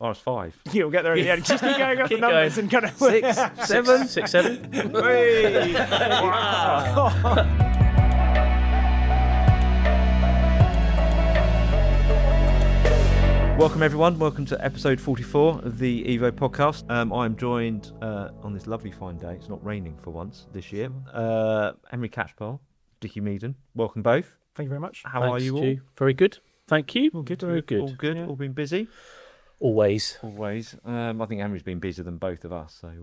RS5. You'll get there at the end. Just keep going up the numbers and kind of 6, 7. 6, 7. Hey! Wow. Welcome everyone, welcome to episode 44 of the Evo podcast. I'm joined on this lovely fine day, it's not raining for once this year, Henry Catchpole, Dickie Meaden. Welcome both. Thank you very much. How are you all? Very good. Thank you. All good. Very good. All good, Yeah. all been busy? Always. Always. I think Henry's been busier than both of us. So I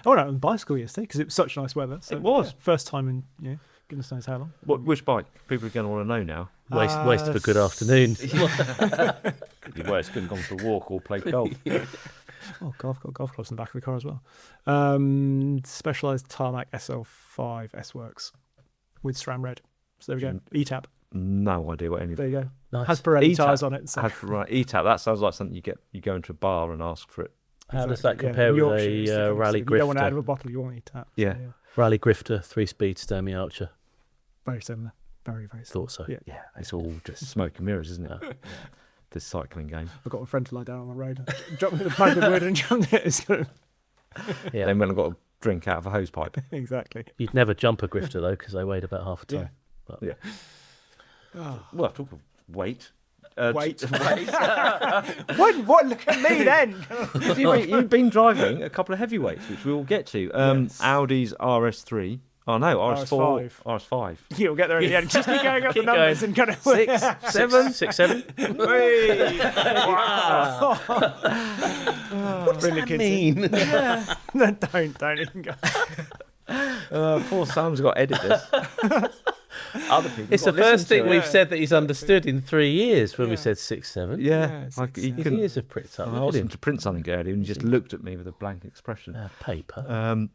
went out on the bicycle yesterday because it was such nice weather. So, It was. First time in, goodness knows how long. which bike? People are going to want to know now. Waste of a good afternoon. Could be worse, couldn't gone for a walk or play golf. Oh, got golf clubs in the back of the car as well. Specialised Tarmac SL5 S-Works with SRAM Red. So there we go. E-Tap. No idea what any of There you go. Nice. Has Pirelli E-Tap. tyres on it. So. Right, E-Tap, that sounds like something you go into a bar and ask for it. How does Exactly, that compare with Yorkshire, a so rally you don't want to out of grifter? a bottle, you want E-Tap. Yeah. So, Rally grifter, 3-speed Sturmey Archer. Very similar. Very, very similar. Thought so. Yeah. Yeah, it's all just smoke and mirrors, isn't it? This cycling game. I've got a friend to lie down on the road. Dropped me the plank of wood and jumped it. It's kind of... Yeah. Then when I got a drink out of a hose pipe. Exactly. You'd never jump a grifter though, because they weighed about half a ton. Yeah. Oh. Well, talk of weight. Wait. What? Look at me then. You've been driving a couple of heavyweights, which we will get to. Yes. Audi's RS3. Oh no, RS4. RS5. RS5. You'll get there at the end. Just keep going up the Keep numbers going. and kind of... 6, 7. 6, 7. Hey. Wow. What does that mean? No, don't even go. Poor Sam's got to edit this. Other people. It's the first thing it. we've Yeah. said that he's understood in 3 years when we Yeah. said 6, 7. Yeah, Yeah, like, 6, he 7. couldn't. Years have pricked up. I Look asked at him to print something earlier, and he just looked at me with a blank expression. Paper.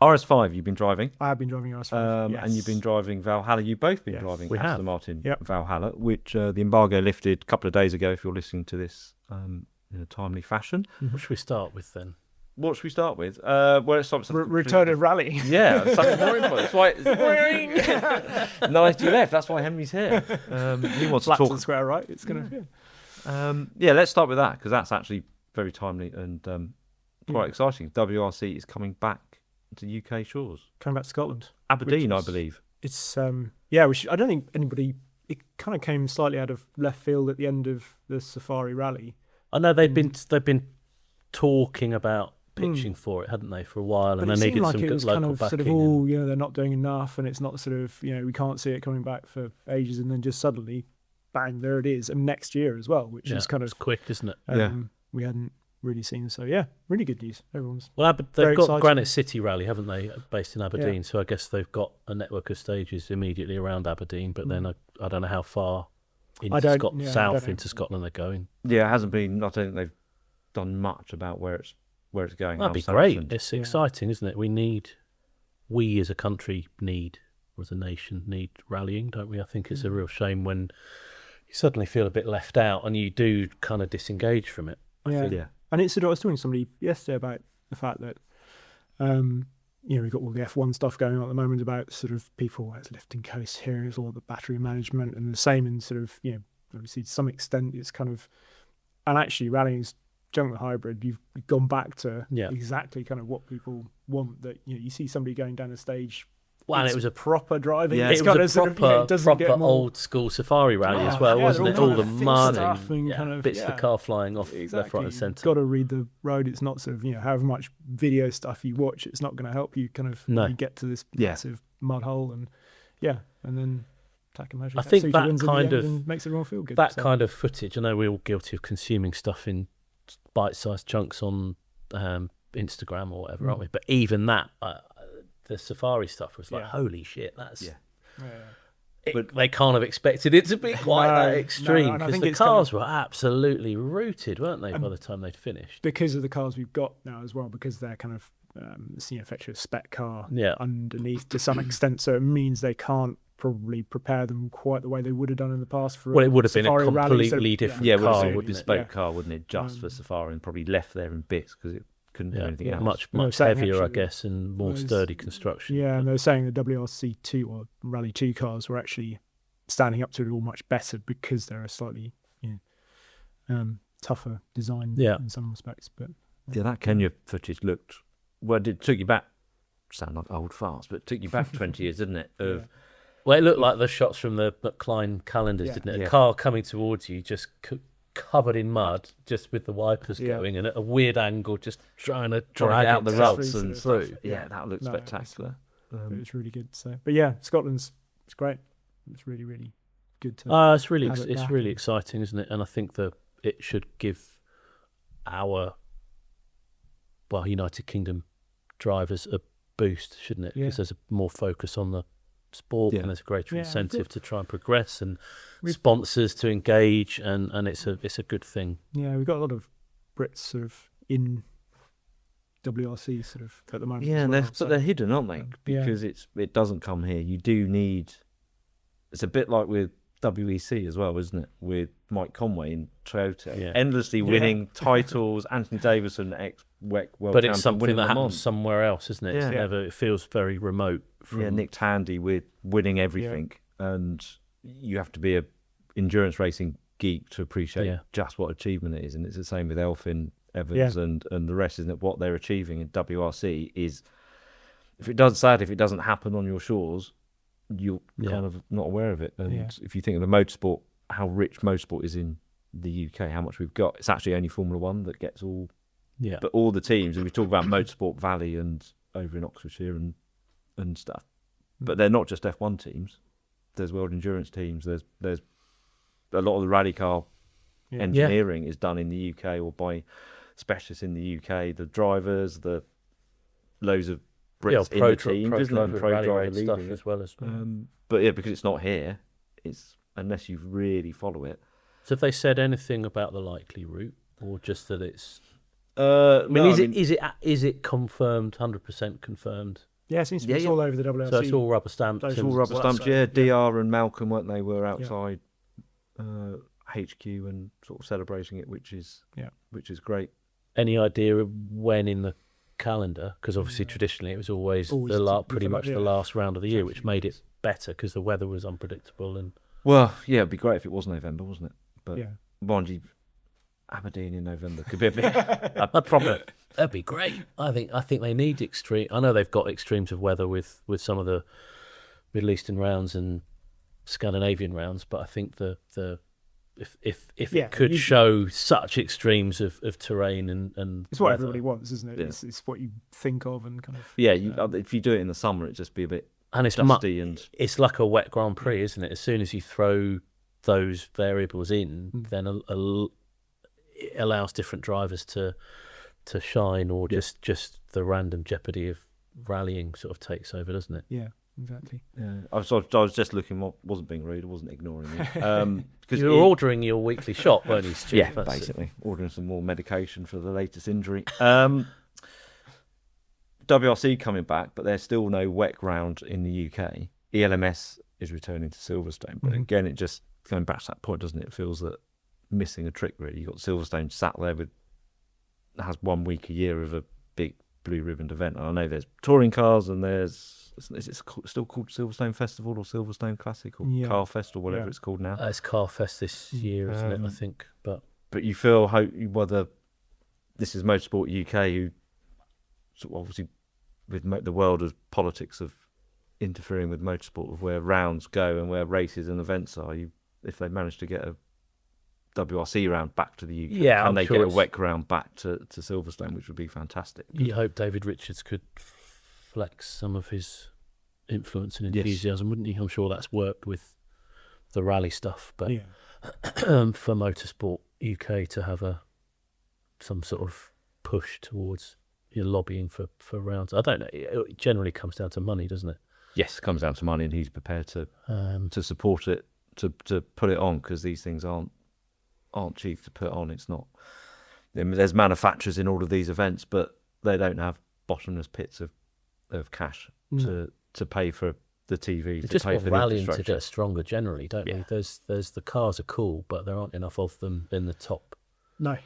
RS5, you've been driving, I have been driving RS5. Yes. and you've been driving Valhalla. You've both been Yes. driving We have. Aston Martin Yep. Valhalla, which the embargo lifted a couple of days ago. If you're listening to this in a timely fashion, What should we start with then? what should we start with? Well, let's start with something Return of rally. Yeah, something more important. That's why nice you left. That's why Henry's here. He wants to Flaps talk. and square right. It's going to... Yeah, let's start with that because that's actually very timely and quite exciting. WRC is coming back to UK shores. Coming back to Scotland. Aberdeen, Which I is- believe. It's, yeah, I don't think anybody... It kind of came slightly out of left field at the end of the Safari Rally. I know they've been talking about pitching for it, hadn't they, for a while, But and it they seemed needed like some it good was kind local of sort of, backing. they're not doing enough, and it's not sort of, we can't see it coming back for ages, and then just suddenly, bang, there it is, and next year as well, which is kind it's of quick, isn't it? we hadn't really seen. So yeah, really good news. Everyone's Well, very they've got excited. Granite City Rally, haven't they, based in Aberdeen? So I guess they've got a network of stages immediately around Aberdeen. But then I don't know how far I don't south know. into Scotland they're going. Yeah, it hasn't been. I don't think they've done much about where it's going. That'd be Southampton. great. It's exciting, isn't it? We as a country need, or as a nation, need rallying, don't we? I think it's a real shame when you suddenly feel a bit left out and you do kind of disengage from it. Yeah. And it's sort of, I was talking to somebody yesterday about the fact that, we've got all the F1 stuff going on at the moment about sort of people, it's lifting coast here, it's all the battery management, and the same in sort of, obviously to some extent it's kind of, and actually rallying's junk the hybrid, you've gone back to exactly kind of what people want, that, you see somebody going down a stage. Well, and it's it was a proper driving. Yeah. It's it was got a sort of, proper, it doesn't get more old school safari rally as well, yeah, wasn't they're it? All trying the to fix money, stuff and kind of, bits of the car flying off left, right, and centre. Got to read the road. It's not sort of however much video stuff you watch, it's not going to help you kind of No. you get to this Yeah. massive mud hole and then tack and measure. I think that wins in the kind end of- and makes everyone feel good. That so. kind of footage, I know we're all guilty of consuming stuff in bite-sized chunks on Instagram or whatever, aren't we? But even that, the safari stuff was like, holy shit, that's... Yeah. They can't have expected it to be quite No, that extreme, and I because think the it's kind cars were absolutely rooted, weren't they, by the time they'd finished? because of the cars we've got now as well, because they're kind of effectively a spec car underneath to some extent, so it means they can't probably prepare them quite the way they would have done in the past for Well, it would have been a Safari rally, completely so, different Yeah, it would car, have been a wouldn't it? bespoke car, wouldn't it? Just for Safari, and probably left there in bits because it couldn't do anything else. Much No, saying heavier, I actually, guess, and more sturdy construction. Yeah, and they were saying the WRC 2 or Rally 2 cars were actually standing up to it all much better because they're a slightly tougher design Yeah. in some respects. But Yeah, that Kenya footage looked. Well, it took you back. Sound like old farts, but it took you back 20 years, didn't it? Of yeah. Well, it looked like the shots from the McLean calendars, Yeah. didn't it? Yeah. A car coming towards you, just covered in mud, just with the wipers Yeah. going, and at a weird angle, just trying to trying drag to get out it the through ruts sort and of through. stuff. Yeah, Yeah. that looked No, spectacular. but it was really good. So, but yeah, Scotland's it's great. It's really, really good to. It's really have it it's back really and- exciting, isn't it? And I think that it should give our United Kingdom drivers a boost, shouldn't it? Yeah. Because there's a more focus on the sport, Yeah. and there's a greater Yeah, incentive to try and progress, and We've- sponsors to engage, and it's a good thing. Yeah, we've got a lot of Brits sort of in WRC sort of at the moment. Yeah, as and well, but they're hidden, aren't they? Yeah. Because it doesn't come here. You do need. It's a bit like with WEC as well, isn't it? With Mike Conway in Toyota, Yeah. endlessly Yeah. winning titles. Anthony Davison, ex-WEC world But champion, it's something winning that Le Mans. happens somewhere else, isn't it? It's Yeah. never. It feels very remote. From, Yeah, Nick Tandy with winning everything, and you have to be a endurance racing geek to appreciate Yeah. just what achievement it is. And it's the same with Elfyn Evans and the rest, isn't it? What they're achieving in WRC is, if it doesn't happen on your shores, you're Yeah. kind of not aware of it. And Yeah. if you think of the motorsport, how rich motorsport is in the UK, how much we've got, it's actually only Formula One that gets all. Yeah. But all the teams, and we talk about Motorsport Valley and over in Oxfordshire and stuff, but they're not just F1 teams. There's world endurance teams. There's a lot of the rally car Yeah. engineering is done in the UK or by specialists in the UK. The drivers, the loads of Brits in the teams, isn't it? And pro driver stuff leading it. as well as. But yeah, because it's not here, it's unless you really follow it. So, have they said anything about the likely route, or just that it's? I mean, Is it confirmed? 100% confirmed. Yeah, it seems to be Yeah, it's yeah. all over the WRC. So it's all rubber stamped. So It's and- all rubber Well, stamped. that's Yeah, right, yeah. DR and Malcolm, weren't they? Were outside HQ and sort of celebrating it, which is great. Any idea of when in the calendar? Because obviously traditionally it was always pretty much the last round of the year, which made it better because the weather was unpredictable. And Well, yeah, it'd be great if it was November, wasn't it? But Yeah. mind you, Aberdeen in November could be a bit. that'd be great. I think they need extreme. I know they've got extremes of weather with some of the Middle Eastern rounds and Scandinavian rounds, but I think if Yeah, it could you- show such extremes of terrain and It's what weather. everybody wants, isn't it? Yeah. It's what you think of and kind of. Yeah, if you do it in the summer, it'd just be a bit and it's dusty and. it's like a wet Grand Prix, isn't it? As soon as you throw those variables in, then it allows different drivers to shine, or just the random jeopardy of rallying sort of takes over, doesn't it? Yeah, exactly. Yeah, I was just looking. Wasn't being rude. I wasn't ignoring you. Because You were ordering your weekly shot, weren't you, Stu? yeah, That's it. basically ordering some more medication for the latest injury. WRC coming back, but there's still no wet ground in the UK. ELMS is returning to Silverstone, but again, it just going back to that point, doesn't it? It feels that missing a trick really. You've got Silverstone sat there has 1 week a year of a big blue ribbon event. And I know there's touring cars and is it still called Silverstone Festival or Silverstone Classic or Yeah. Car Fest or whatever Yeah. it's called now. It's Car Fest this year, isn't it? I think, but But you feel whether this is Motorsport UK, who sort of obviously with the world of politics of interfering with motorsport, of where rounds go and where races and events are. If they manage to get a WRC round back to the UK, Yeah, can I'm they sure get a it's- WEC round back to Silverstone, which would be fantastic. you hope David Richards could flex some of his influence and Yes. enthusiasm, wouldn't he? I'm sure that's worked with the rally stuff, but Yeah. for Motorsport UK to have some sort of push towards lobbying for rounds. I don't know. It generally comes down to money, doesn't it? Yes, it comes down to money, and he's prepared to support it, to put it on, because these things aren't cheap to put on. It's not. There's manufacturers in all of these events, but they don't have bottomless pits of cash to pay for the TV, They to just pay want for the rallying to infrastructure. get stronger generally, don't Yeah. we? There's the cars are cool, but there aren't enough of them in the top No.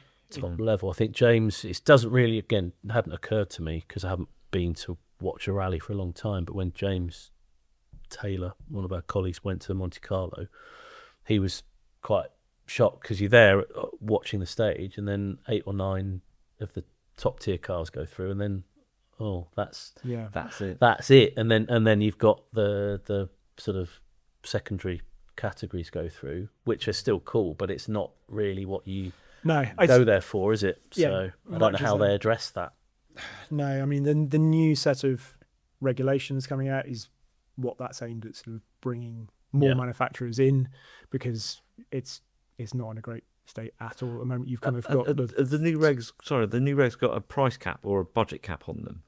level. I think James, it doesn't really, again, hadn't occurred to me because I haven't been to watch a rally for a long time, but when James Taylor, one of our colleagues, went to Monte Carlo, he was quite shock because you're there watching the stage, and then 8 or 9 of the top tier cars go through, and then that's it, and then you've got the sort of secondary categories go through, which are still cool, but it's not really what you go there for, is it? So I don't know how they address that. No, I mean the new set of regulations coming out is what that's aimed at, sort of bringing more manufacturers in, because it's not in a great state at all at the moment. You've kind of got the new regs. Sorry, the new regs got a price cap or a budget cap on them,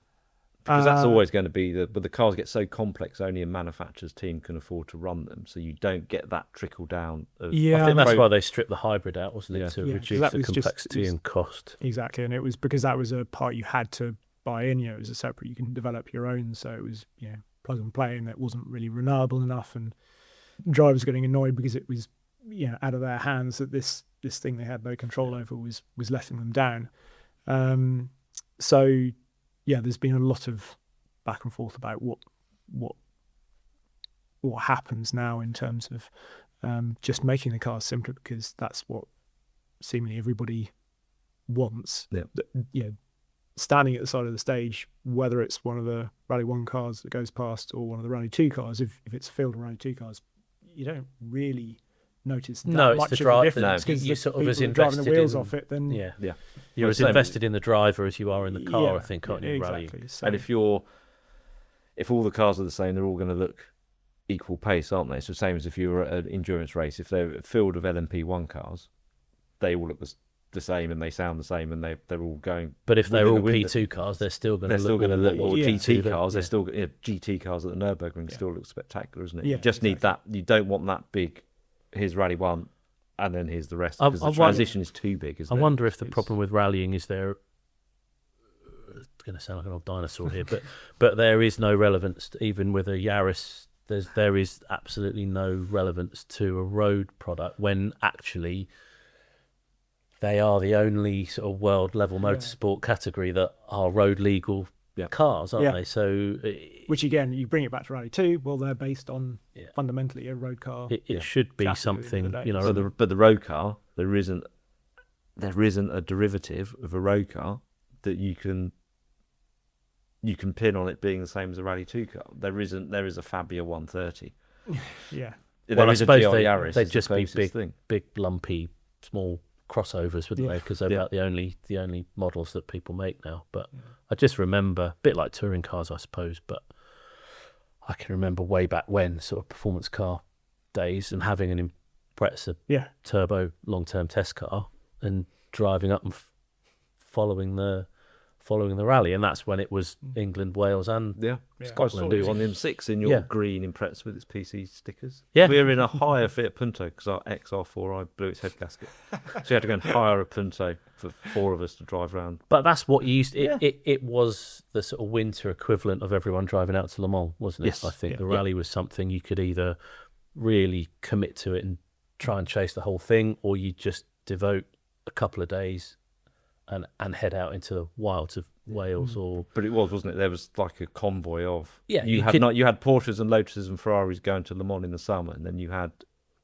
because that's always going to be but the cars get so complex, only a manufacturer's team can afford to run them, so you don't get that trickle down. I think that's why they stripped the hybrid out, wasn't it, to reduce the complexity and cost. Exactly, and it was because that was a part you had to buy in. It was a separate. You can develop your own, so it was plug and play, and that wasn't really reliable enough, and drivers getting annoyed because it was out of their hands, that this thing they had no control over was letting them down. So there's been a lot of back and forth about what happens now in terms of just making the cars simpler, because that's what seemingly everybody wants. Standing at the side of the stage, whether it's one of the Rally 1 cars that goes past or one of the Rally 2 cars, if it's a field of Rally 2 cars, you don't really notice that much of a difference, because you sort of as driving the wheels in, off it, then you're as invested in the driver as you are in the car, I think, aren't you? Exactly. Rally. So, and if all the cars are the same, they're all going to look equal pace, aren't they? It's the same as if you were at an endurance race. If they're a field of LMP1 cars, they all look the same and they sound the same, and they're all going. But if they're all P2 cars, they're still going to look. Or GT cars. They're still GT cars at the Nürburgring still look spectacular, isn't it? You just need that. You don't want that big. Here's Rally 1, and then here's the rest, because the transition is too big, isn't it? I wonder if the problem with rallying is it's going to sound like an old dinosaur here, but there is no relevance even with a Yaris. There is absolutely no relevance to a road product, when actually they are the only sort of world level motorsport category that are road legal cars, aren't they? So, which again, you bring it back to Rally 2. Well, they're based on fundamentally a road car. It should be something, But the road car, there isn't a derivative of a road car that you can pin on it being the same as a Rally 2 car. There is a Fabia 130. Well, I suppose they'd just be big, lumpy, small crossovers, wouldn't they? Because they're about the only models that people make now. But I just remember, a bit like touring cars, I suppose, but I can remember way back when, sort of performance car days, and having an Impreza turbo long-term test car and driving up and following the rally, and that's when it was England, Wales, and Scotland. On the M6 in your green Impreza with its PC stickers. Yeah, we were in a higher Fiat Punto because our XR4i blew its head gasket, so we had to go and hire a Punto for 4 of us to drive around. But that's what you used. It was the sort of winter equivalent of everyone driving out to Le Mans, wasn't it? Yes. I think the rally was something you could either really commit to it and try and chase the whole thing, or you just devote a couple of days and head out into the wilds of Wales. But it wasn't it? There was like a convoy of you had Porsches and Lotuses and Ferraris going to Le Mans in the summer, and then you had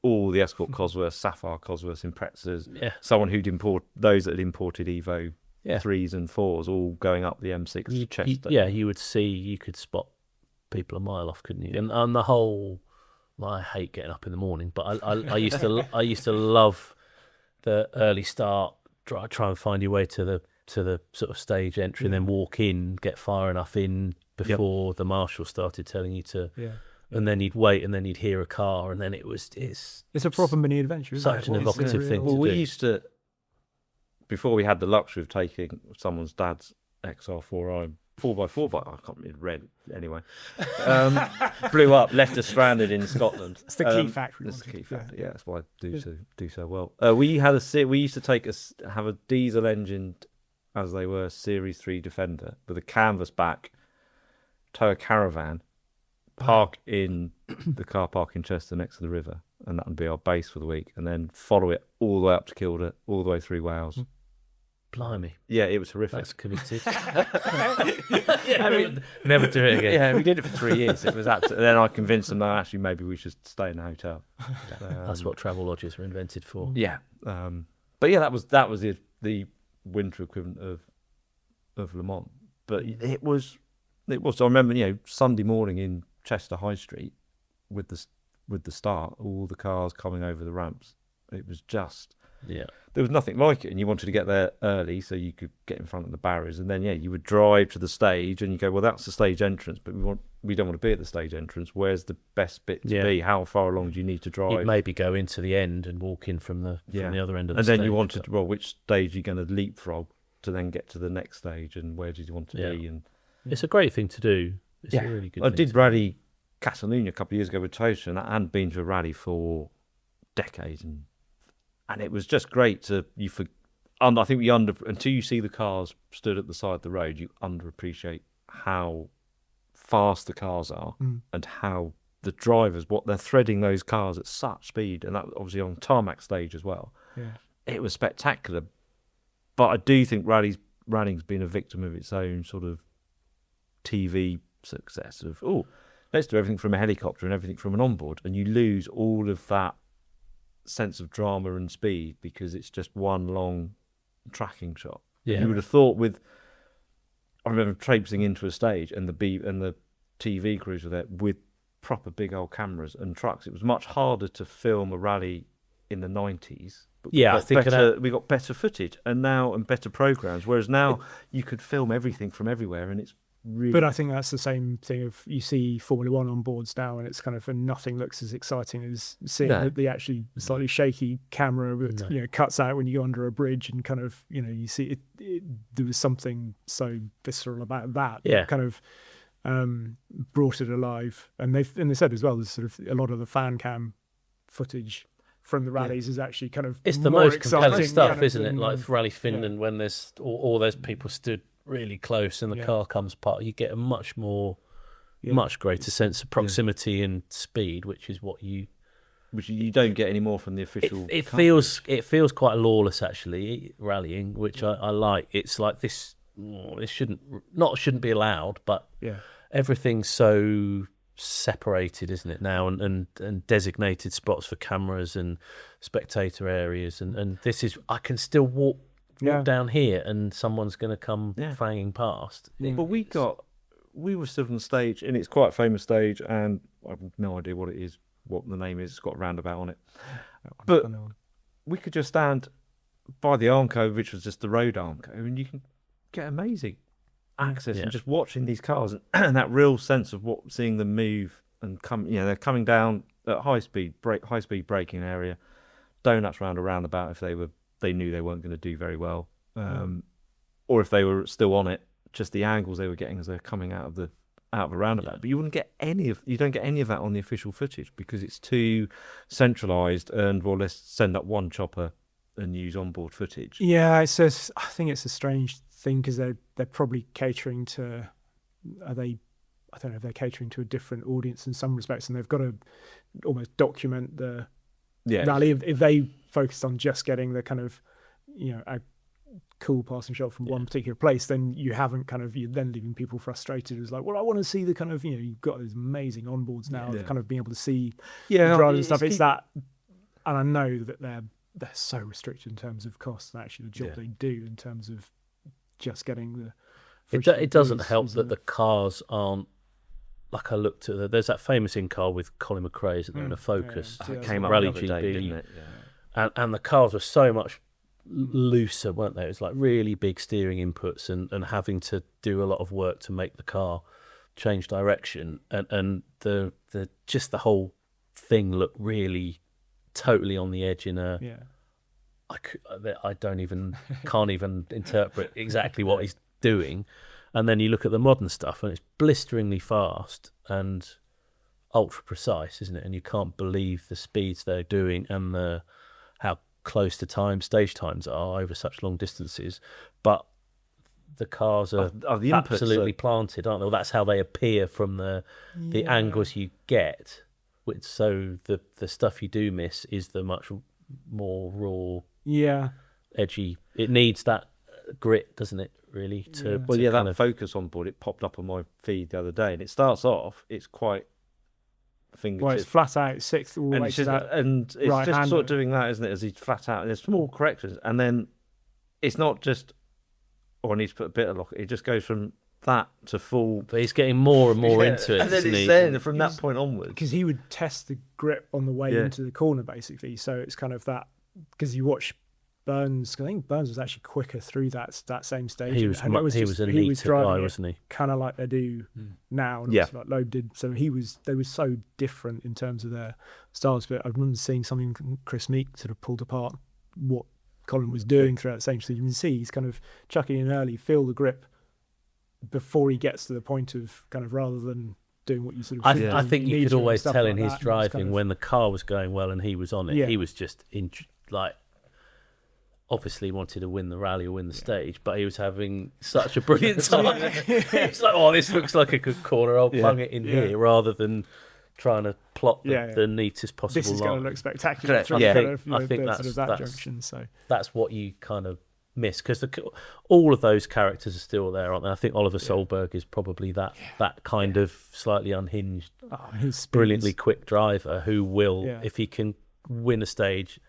all the Escort Cosworths, Sapphire Cosworths, Imprezas, someone who'd those that had imported Evo 3s and 4s, all going up the M6 to Chester. You could spot people a mile off, couldn't you? And the whole, I hate getting up in the morning, but I used to love the early start. Try and find your way to the sort of stage entry, and then walk in, get far enough in before the marshal started telling you to, and then you'd wait, and then you'd hear a car, and then it's a proper mini adventure. Such an evocative thing. Well, to we do. used to, before we had the luxury of taking someone's dad's XR4i 4x4 bike, I can't remember, red anyway, blew up, left us stranded in Scotland. That's the key factor. That's the key factor. Yeah, that's why I do so well. We used to have a diesel engined, as they were, Series 3 Defender with a canvas back, tow a caravan, park in the car park in Chester next to the river, and that would be our base for the week, and then follow it all the way up to Kilda, all the way through Wales, Blimey, Yeah, it was horrific. that's committed. Never do it again. Yeah, we did it for 3 years. It was absolutely. Then I convinced them that actually maybe we should stay in a hotel. That's what travel lodges were invented for. Yeah, but yeah, that was the winter equivalent of Le Mans. But it was. I remember, Sunday morning in Chester High Street with the start, all the cars coming over the ramps. It was just. Yeah. There was nothing like it, and you wanted to get there early so you could get in front of the barriers, and then you would drive to the stage, and you go, well, that's the stage entrance, but we don't want to be at the stage entrance. Where's the best bit to be? How far along do you need to drive? It maybe go into the end and walk in from the other end of the stage. And then you wanted, which stage are you going to leapfrog to then get to the next stage, and where did you want to be? And it's a great thing to do. It's a really good thing. I did rally Catalunya a couple of years ago with Tosa, and I hadn't been to a rally for decades, and it was just great to I think until you see the cars stood at the side of the road, you underappreciate how fast the cars are and how the drivers, what they're threading those cars at such speed, and that obviously on tarmac stage as well. Yeah, it was spectacular. But I do think rallying's been a victim of its own sort of TV success of let's do everything from a helicopter and everything from an onboard, and you lose all of that sense of drama and speed because it's just one long tracking shot. You would have thought I remember traipsing into a stage and the TV crews were there with proper big old cameras and trucks. It was much harder to film a rally in the 90s. But we got better footage and better programs. Whereas now you could film everything from everywhere, and it's really. But I think that's the same thing of you see Formula One on boards now, and it's kind of nothing looks as exciting as seeing the actually slightly shaky camera that cuts out when you go under a bridge, and kind of you see it. There was something so visceral about that. Kind of brought it alive, and they said as well. There's sort of a lot of the fan cam footage from the rallies is actually kind of it's the more most compelling exciting stuff, isn't it? Like Rally Finland, when there's all those people stood really close and the car comes apart, you get a much greater sense of proximity and speed, which is what you don't get anymore from the official. It feels quite lawless actually, rallying, which I like. It's like this shouldn't be allowed, but everything's so separated, isn't it now, and designated spots for cameras and spectator areas, and this is I can still walk down here and someone's going to come fanging past. But we were stood on the stage, and it's quite a famous stage, and I have no idea what the name is. It's got a roundabout on it, but we could just stand by the Armco, which was just the road Armco, and you can get amazing access and just watching these cars and that real sense of seeing them move and come. They're coming down at high speed braking area, donuts round a roundabout if they knew they weren't going to do very well, or if they were still on it, just the angles they were getting as they're coming out of the roundabout. But you don't get any of that on the official footage because it's too centralised. And let's send up one chopper and use onboard footage. Yeah, I think it's a strange thing because they're probably catering to. I don't know if they're catering to a different audience in some respects, and they've got to almost document the rally. If they focused on just getting the kind of a cool passing shot from one particular place, then you're then leaving people frustrated. It's like, well, I want to see the kind of you've got those amazing onboards now of kind of being able to see the drivers and stuff. It's that, and I know that they're so restricted in terms of cost and actually the job they do in terms of just getting the. It doesn't help that the cars aren't. Like I looked at there's that famous in-car with Colin McRae, isn't there, in a Focus. It came up Rally the other GB, day, didn't it? Yeah. And the cars were so much looser, weren't they? It was like really big steering inputs and having to do a lot of work to make the car change direction, and the just the whole thing looked really totally on the edge in a. I can't even interpret exactly what he's doing. And then you look at the modern stuff, and it's blisteringly fast and ultra precise, isn't it? And you can't believe the speeds they're doing and how close to stage times are over such long distances. But the cars are the absolutely planted, aren't they? Well, that's how they appear from the angles you get. So the stuff you do miss is the much more raw, edgy. It needs that grit, doesn't it? Really, that focus on board, it popped up on my feed the other day, and it starts off, it's quite fingertip. Well, it's flat out sixth all the and way it's to just, that. and it's right just hander. sort of doing that, isn't it? As he's flat out, and there's small corrections, and then it's not just, I need to put a bit of lock. It just goes from that to full. But he's getting more and more into it, and then isn't it's he? then from that point onwards. Because he would test the grip on the way into the corner, basically. So it's kind of that, because you watch Burns, I think Burns was actually quicker through that same stage. He was a neater guy, wasn't he? Kind of like they do now, and like Loeb did. So they were so different in terms of their styles. But I remember seeing something Chris Meek sort of pulled apart what Colin was doing throughout the stage. So you can see he's kind of chucking in early, feel the grip before he gets to the point of kind of, rather than doing what you sort of. I think you could always tell in his that, driving kind of, when the car was going well and he was on it. He was just obviously he wanted to win the rally or win the stage, but he was having such a brilliant time. It's like, oh, this looks like a good corner. I'll bung it in here, rather than trying to plot the neatest possible this is line. going to look spectacular. I think that's that junction. So that's what you kind of miss, because all of those characters are still there, aren't they? I think Oliver Solberg is probably that kind of slightly unhinged, brilliantly quick driver who will, if he can win a stage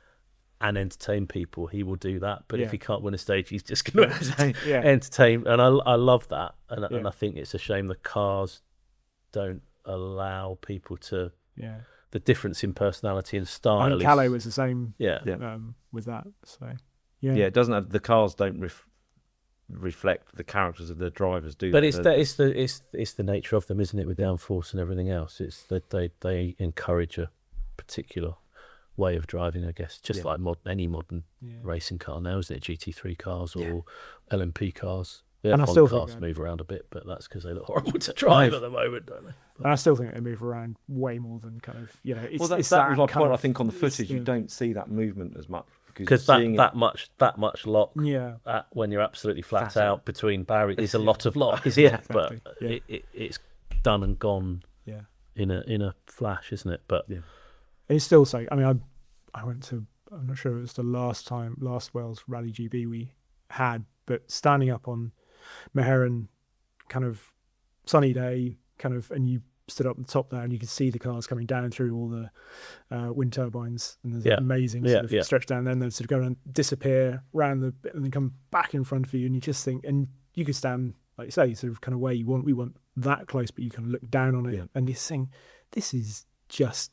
and entertain people, he will do that. But if he can't win a stage, he's just going to entertain. And I love that. And I think it's a shame the cars don't allow people to. Yeah. The difference in personality and style. I think Calais was the same. With that. So. Yeah, it doesn't have, the cars don't reflect the characters of the drivers, do but they? It's the nature of them, isn't it? With downforce and everything else, it's that they encourage a particular way of driving, I guess, just like any modern racing car now, isn't it? GT3 cars or LMP cars. The F1 cars move around a bit, but that's because they look horrible to drive at the moment, don't they? And I still think they move around way more than kind of, it's, that was my point. I think on the footage you don't see that movement as much, because that much lock when you're absolutely flat out between barriers is a lot of lock. But it's done and gone in a flash, isn't it? But it's still so. I mean, I went to, I'm not sure it was the last Wales Rally GB we had, but standing up on Meheran, kind of sunny day, kind of, and you stood up the top there and you could see the cars coming down through all the wind turbines, and there's an amazing sort of stretch down, then they'd sort of go and disappear round the bit and then come back in front of you, and you just think, and you could stand, like you say, sort of kind of where we want that close, but you can look down on it and you think, this is just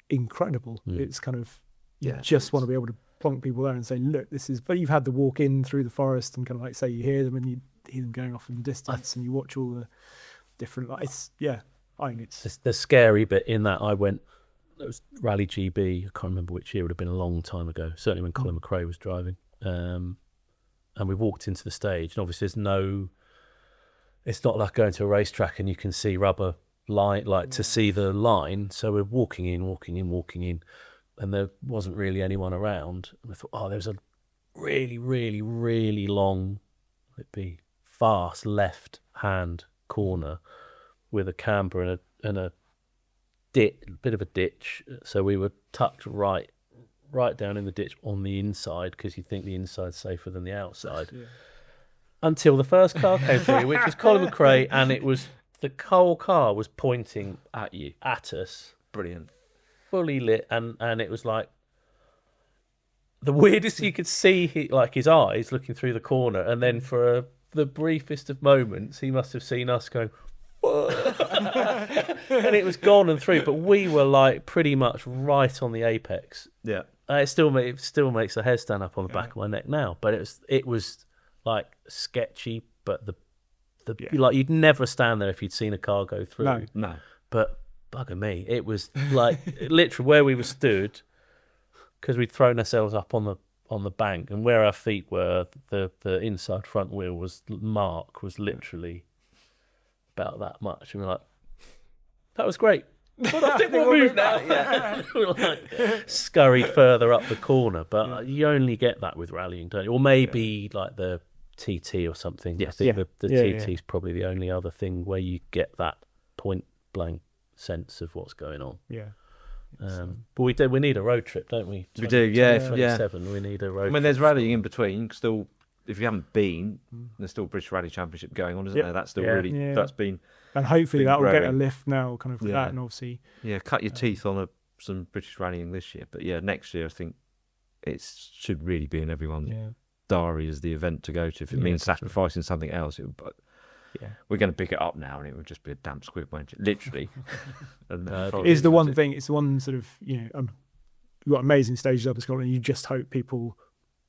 incredible. It's kind of, you just want to be able to plonk people there and say, look, this is, but you've had the walk in through the forest and kind of like say you hear them and you hear them going off in the distance and you watch all the different, I think it's the scary bit in that. I went, it was Rally GB, I can't remember which year, it would have been a long time ago, certainly when Colin McRae was driving, and we walked into the stage, and obviously it's not like going to a racetrack and you can see rubber line, to see the line, so we're walking in, and there wasn't really anyone around, and I thought, there's a really, really, really long, it'd be fast left hand corner with a camber and a bit of a ditch, so we were tucked right down in the ditch on the inside, because you think the inside's safer than the outside, until the first car came through, which was Colin McRae, and it was, the whole car was pointing at us, brilliant, fully lit, and it was like the weirdest. You could see his eyes looking through the corner, and then for the briefest of moments, he must have seen us going, and it was gone and through. But we were pretty much right on the apex. Yeah, it still makes the hair stand up on the back of my neck now. But it was sketchy, but you'd never stand there if you'd seen a car go through. No. But bugger me, it was literally where we were stood, because we'd thrown ourselves up on the bank, and where our feet were, the inside front wheel was literally about that much, and we're like, that was great. But I think we'll move now. We're scurried further up the corner, but you only get that with rallying, don't you? Or maybe the TT or something. Yes. I think the TT is probably the only other thing where you get that point blank sense of what's going on. Yeah. But we need a road trip, don't we? We do, yeah. 27, we need a road trip. I mean, there's rallying in between, still if you haven't been, there's still British Rally Championship going on, isn't there? That's still Yeah. that's been. And hopefully been that will get a growing. lift now, kind of with Yeah. that, and obviously. Yeah, cut your teeth on some British rallying this year, but yeah, next year I think it should really be in everyone's diary as the event to go to. If it means sacrificing something else, but we're going to pick it up now, and it would just be a damp squib, won't it? Literally. And is the one thing. It's the one sort of you've got amazing stages up in Scotland. You just hope people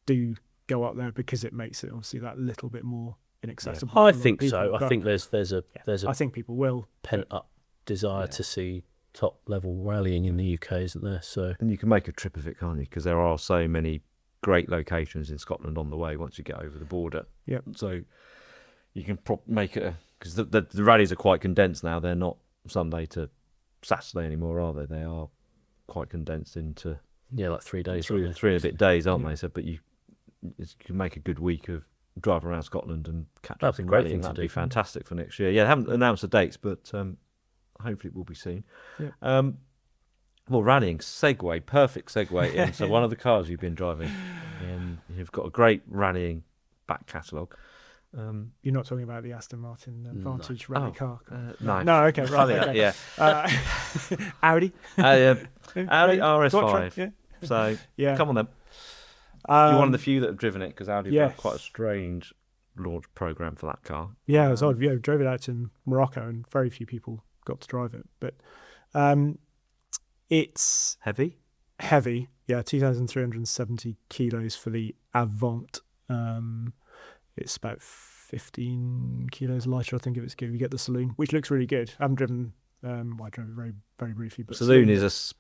do go up there because it makes it obviously that little bit more inaccessible. I think so. I think there's a I think people will pent up desire to see top level rallying in the UK, isn't there? So and you can make a trip of it, can't you? Because there are so many great locations in Scotland on the way once you get over the border. Yeah. So you can make it because the rallies are quite condensed now. They're not Sunday to Saturday anymore, are they? They are quite condensed into like 3 days, three and a bit days, aren't they? So, but you can make a good week of driving around Scotland and catch up in rallying. That'd be fantastic for next year. Yeah, they haven't announced the dates, but hopefully it will be soon. Yeah. Well, rallying perfect segue into one of the cars you've been driving. You've got a great rallying back catalogue. You're not talking about the Aston Martin Vantage rally car? No. No, okay, right. Okay. Yeah. Audi? Audi RS5. Yeah. So, come on then. You're one of the few that have driven it because Audi have quite a strange launch program for that car. Yeah, it was odd. Yeah, drove it out in Morocco and very few people got to drive it. But it's heavy. Yeah, 2,370 kilos for the Avant. It's about 15 kilos lighter, I think, if you get the saloon, which looks really good. I haven't driven. I drove it very, very briefly. But saloon is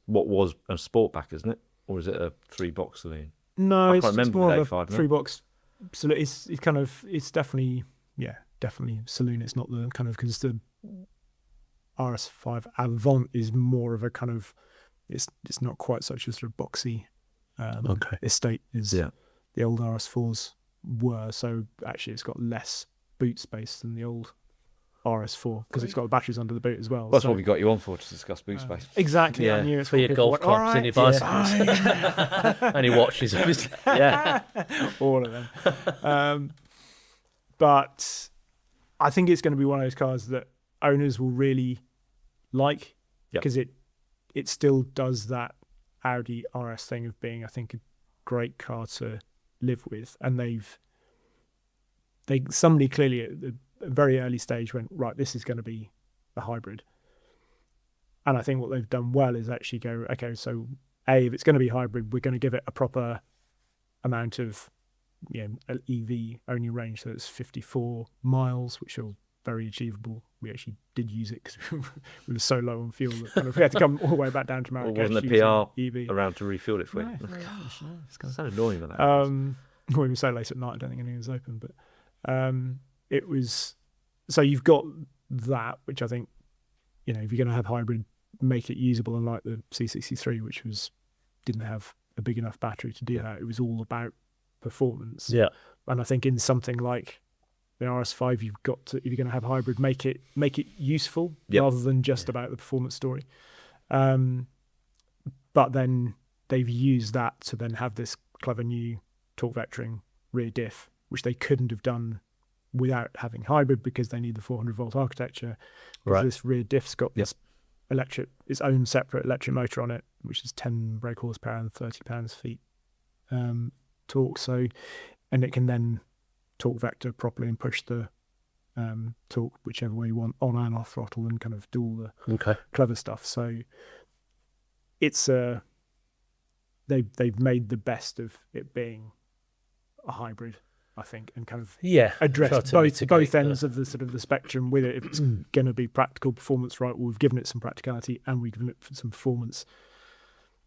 what was a Sportback, isn't it, or is it a 3-box saloon? No, it's more of a A5, 3-box. So it's definitely saloon. It's not the kind of, because the RS5 Avant is more of a kind of, it's not quite such a sort of boxy estate as the old RS4s were. So actually it's got less boot space than the old RS4 because it's got the batteries under the boot as well. That's what we got you on for, to discuss boot space. Exactly. Yeah. I knew it's for your golf clubs and your bicycles and your watches, obviously. Yeah, all of them. But I think it's going to be one of those cars that owners will really like because it still does that Audi RS thing of being, I think, a great car to live with. And somebody clearly at the very early stage went, right, this is going to be a hybrid. And I think what they've done well is actually go, okay, so if it's going to be hybrid, we're going to give it a proper amount of EV only range. So it's 54 miles, which are very achievable. We actually did use it because we were so low on fuel that we had to come all the way back down to Marrakesh. Or wasn't the PR EV around to refuel it for you? No, It's so annoying with that. We were so late at night, I don't think anything was open. But it was, so you've got that, which I think, if you're going to have hybrid, make it usable, unlike the C63, which didn't have a big enough battery to do that. It was all about performance. Yeah. And I think in something like the RS5, you've got to, if you're going to have hybrid, make it useful rather than just about the performance story. But then they've used that to then have this clever new torque vectoring rear diff, which they couldn't have done without having hybrid because they need the 400-volt architecture. Right. This rear diff's got this its own separate electric motor on it, which is 10 brake horsepower and 30 pounds-feet torque. So, and it can then torque vector properly and push the torque whichever way you want, on and off throttle, and kind of do all the clever stuff. So it's they've made the best of it being a hybrid, I think, and kind of address both ends of the sort of the spectrum with it. If it's going to be practical performance, right, well, we've given it some practicality and we've given it some performance.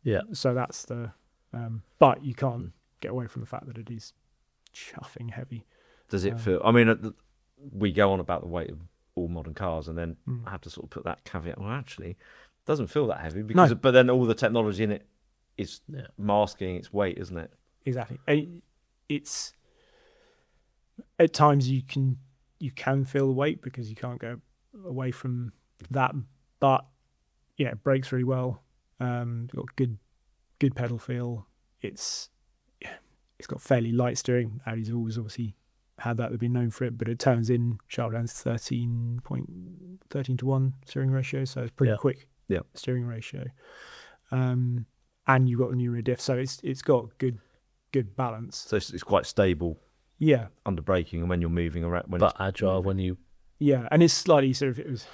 Yeah. So that's the but you can't get away from the fact that it is chuffing heavy. Does it feel? I mean, we go on about the weight of all modern cars, and then I have to sort of put that caveat. Well, actually, it doesn't feel that heavy because, but then all the technology in it is masking its weight, isn't it? Exactly. It's at times you can feel the weight because you can't go away from that, but it brakes really well. Got good pedal feel. It's it's got fairly light steering. Audi's always obviously had that. They've been known for it, but it turns in sharp down to 13.13 to 1 steering ratio, so it's pretty quick steering ratio. And you've got a new rear diff, so it's got good balance. So it's quite stable. Yeah. Under braking and when you're moving around, but agile when you. Yeah, and it's slightly sort of, it was,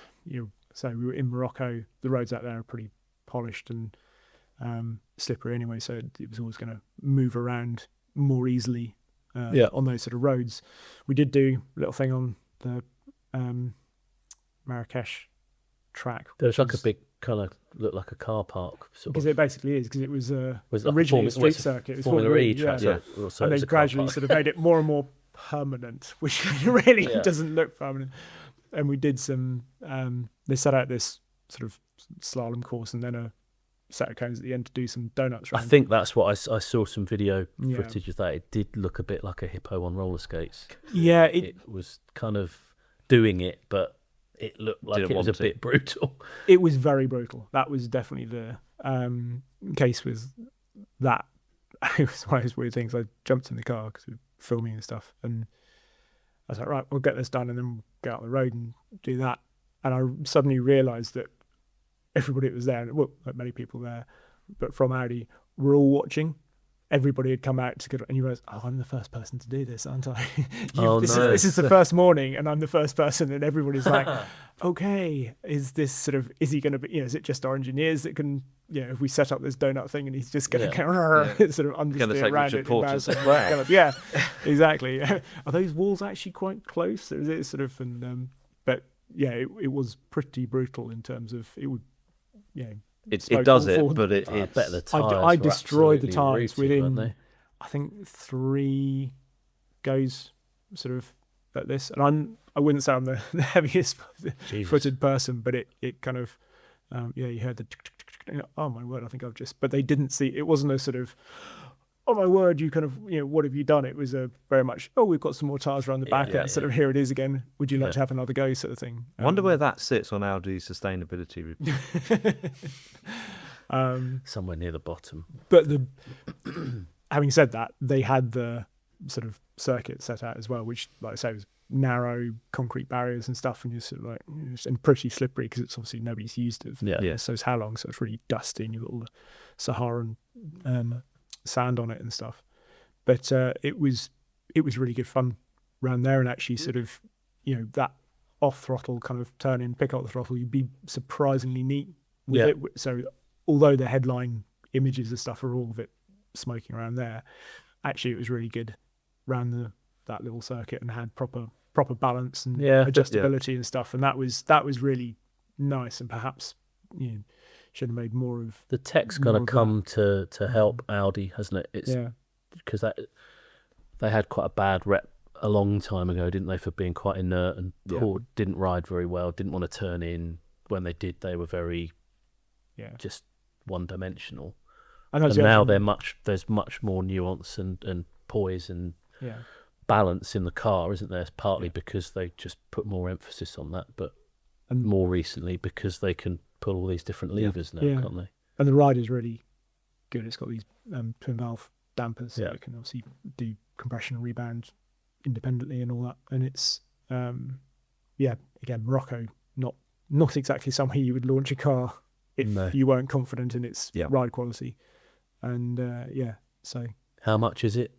so we were in Morocco. The roads out there are pretty polished and slippery anyway, so it was always going to move around more easily on those sort of roads. We did do a little thing on the Marrakesh track. There was like a big kind of looked like a car park sort because of. it basically is, because it was like originally a street circuit. It was Formula E track, and they gradually sort of made it more and more permanent, which really doesn't look permanent. And we did some. They set out this sort of slalom course and then a set of cones at the end to do some donuts around. I think that's what I saw some video footage of that. It did look a bit like a hippo on roller skates. Yeah, it was kind of doing it, but it looked like it was a bit brutal. It was very brutal. That was definitely the case with that. It was one of those weird things. I jumped in the car because we were filming and stuff, and I was like, right, we'll get this done and then we'll get out on the road and do that. And I suddenly realised that everybody that was there, well, like many people there, but from Audi, were all watching. Everybody had come out to go, and you realised, oh, I'm the first person to do this, aren't I? This is the first morning, and I'm the first person, and everybody's like, okay, is he going to be, is it just our engineers that can, if we set up this donut thing and he's just going to sort of understeer around it. Yeah, exactly. Are those walls actually quite close? Or is it sort of, but yeah, it was pretty brutal in terms of it would, It does it, but I bet the tyres I destroyed the tyres tyres within, I think, 3 goes sort of like this. And I wouldn't say I'm the heaviest footed person, but it kind of, you heard the, oh my word, I think I've just, but they didn't see, it wasn't a sort of, oh my word, you kind of, what have you done? It was a very much, oh, we've got some more tyres around the back. Sort of, here it is again. Would you like to have another go, sort of thing? I wonder where that sits on Audi's sustainability review. Somewhere near the bottom. But having said that, they had the sort of circuit set out as well, which, like I say, was narrow concrete barriers and stuff, and you're sort of like, and pretty slippery because it's obviously nobody's used it. So it's how long, so it's really dusty, and you've got all the Saharan sand on it and stuff, but it was really good fun around there, and actually sort of that off throttle kind of turn in, pick up the throttle, you'd be surprisingly neat with it. So although the headline images and stuff are all of it smoking around there, actually it was really good around that little circuit and had proper balance and adjustability and stuff, and that was really nice, and perhaps should have made more of the tech's going to come to help Audi, hasn't it? It's because they had quite a bad rep a long time ago, didn't they, for being quite inert and poor, didn't ride very well, didn't want to turn in. When they did, they were very just one-dimensional. And now there's much more nuance and poise and balance in the car, isn't there? It's partly because they just put more emphasis on that, but more recently because they can pull all these different levers now, can't they? And the ride is really good. It's got these twin valve dampers, so it can obviously do compression and rebound independently and all that. And it's again, Morocco, not exactly somewhere you would launch a car if you weren't confident in its ride quality. And so how much is it?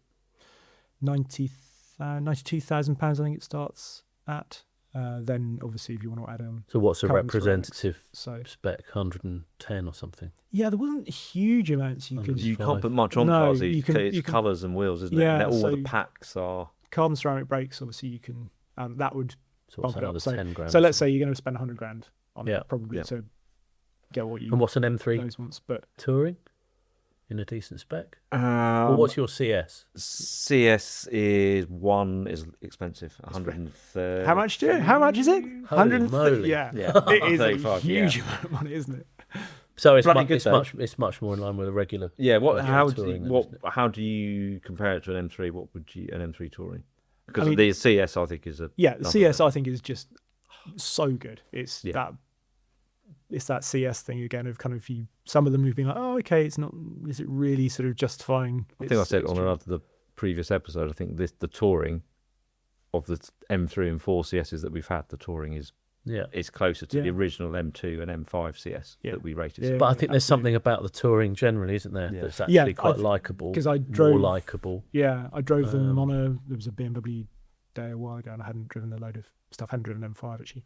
£92,000, I think it starts at. Then obviously if you want to add so what's a representative spec, 110 or something? Yeah, there wasn't huge amounts you can't put much on cars. It's colours and wheels, isn't it? And all the packs are carbon ceramic brakes. Obviously you can that would bump it up. 10 grand. So let's say you're going to spend 100 grand on it, probably to get what you. And what's an M3 those ones, but touring in a decent spec? Well, what's your CS? CS is expensive, 130. How much is it? 130. Yeah. It is a huge amount of money, isn't it? So it's much more in line with a regular. Yeah. How do you compare it to an M3? What would you an M3 touring? Because the CS I think is the CS I think is just so good. It's that CS thing again of kind of some of them have been like, oh, okay, it's not. Is it really sort of justifying? I think I said on another previous episode, I think the touring of the M3 and 4 CSs that we've had, the touring is closer to the original M2 and M5 CS that we rated. Yeah, but I think there's something about the touring generally, isn't there, that's actually quite likeable. Because I drove more likeable. Yeah, I drove them on there was a BMW day a while ago, and I hadn't driven a load of stuff. I hadn't driven an M5 actually,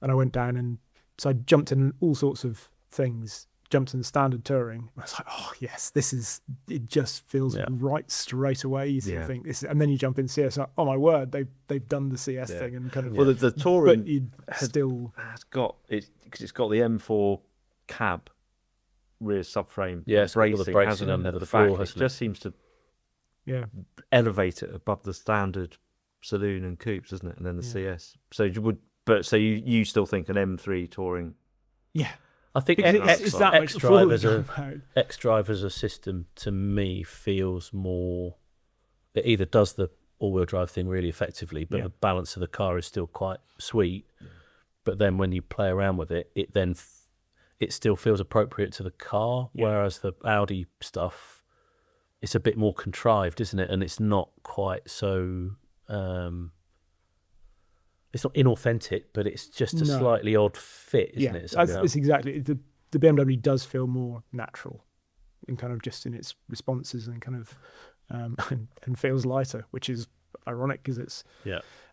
and I went down, and so I jumped in all sorts of things. Jumped in the standard touring. I was like, oh yes, it just feels right straight away. You sort of think this, and then you jump in CS. Like, oh my word, they've done the CS thing and kind of. Well, the touring has got it because it's got the M4 cab rear subframe. Bracing hasn't under it? the floor. It just seems to elevate it above the standard saloon and coupes, doesn't it? And then the CS. So you still think an M3 touring? Yeah. I think X-Drive as a system to me feels more. It either does the all-wheel drive thing really effectively, but the balance of the car is still quite sweet. Yeah. But then when you play around with it, it still feels appropriate to the car. Yeah. Whereas the Audi stuff, it's a bit more contrived, isn't it? And it's not quite so. It's not inauthentic, but it's just a slightly odd fit, isn't it? It's exactly. The BMW does feel more natural, and kind of just in its responses, and kind of and feels lighter, which is ironic because it's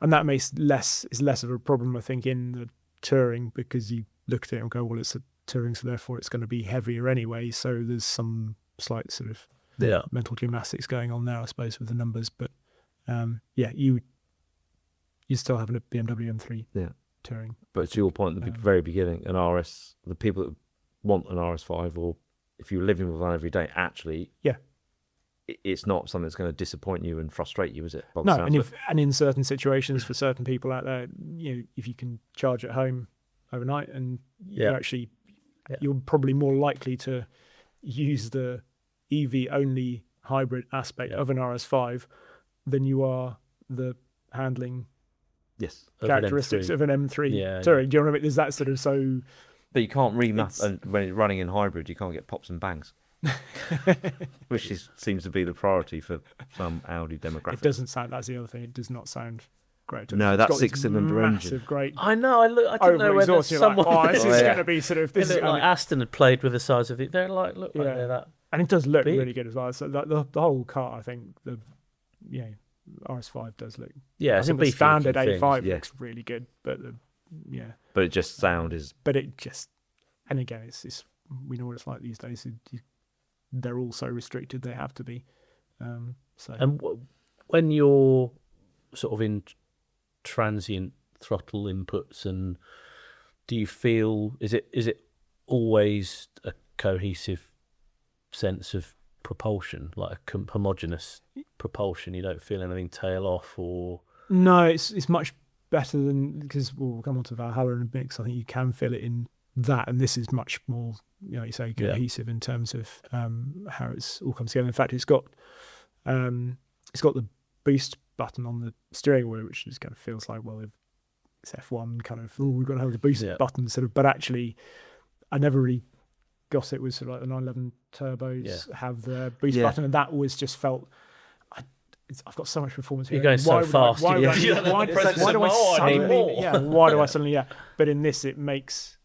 and that makes less of a problem, I think, in the touring, because you look at it and go, well, it's a touring, so therefore it's going to be heavier anyway. So there's some slight sort of mental gymnastics going on there, I suppose, with the numbers, but you still have a BMW M3 touring. But to your point at the very beginning, the people that want an RS5, or if you're living with one every day, actually, it's not something that's going to disappoint you and frustrate you, is it? No, and in certain situations for certain people out there, if you can charge at home overnight, and you're probably more likely to use the EV-only hybrid aspect of an RS5 than you are the handling characteristics of an M3 touring. Do you know what I mean? There's that sort of so. But you can't remap, and when it's running in hybrid, you can't get pops and bangs, which seems to be the priority for some Audi demographic. It doesn't sound. That's the other thing. It does not sound great. No, that 6-cylinder engine. Great. I know. I didn't know whether someone. Like, this is going to be sort of. This is like Aston had played with the size of it. They're like they're that. And it does look big. really good as well. So the whole car, I think RS5 does look. Yeah, I think the standard A5 looks really good, but But it just sound is. But it just, and again, it's we know what it's like these days. They're all so restricted; they have to be. So. And when you're sort of in transient throttle inputs, and do you feel is it always a cohesive sense of propulsion, like a homogeneous propulsion? You don't feel anything tail off, or no? It's much better than, because we'll come on to Valhalla in a bit, 'cause I think you can feel it in that, and this is much more, you say, cohesive in terms of how it's all comes together. In fact, it's got the boost button on the steering wheel, which just kind of feels like, well, it's F1 kind of, we've got to have the boost button sort of, but actually I never really got it. Was sort of like the 911 turbos have the boost button, and that always just felt I've got so much performance here. You're going so fast. Why do I suddenly but in this it makes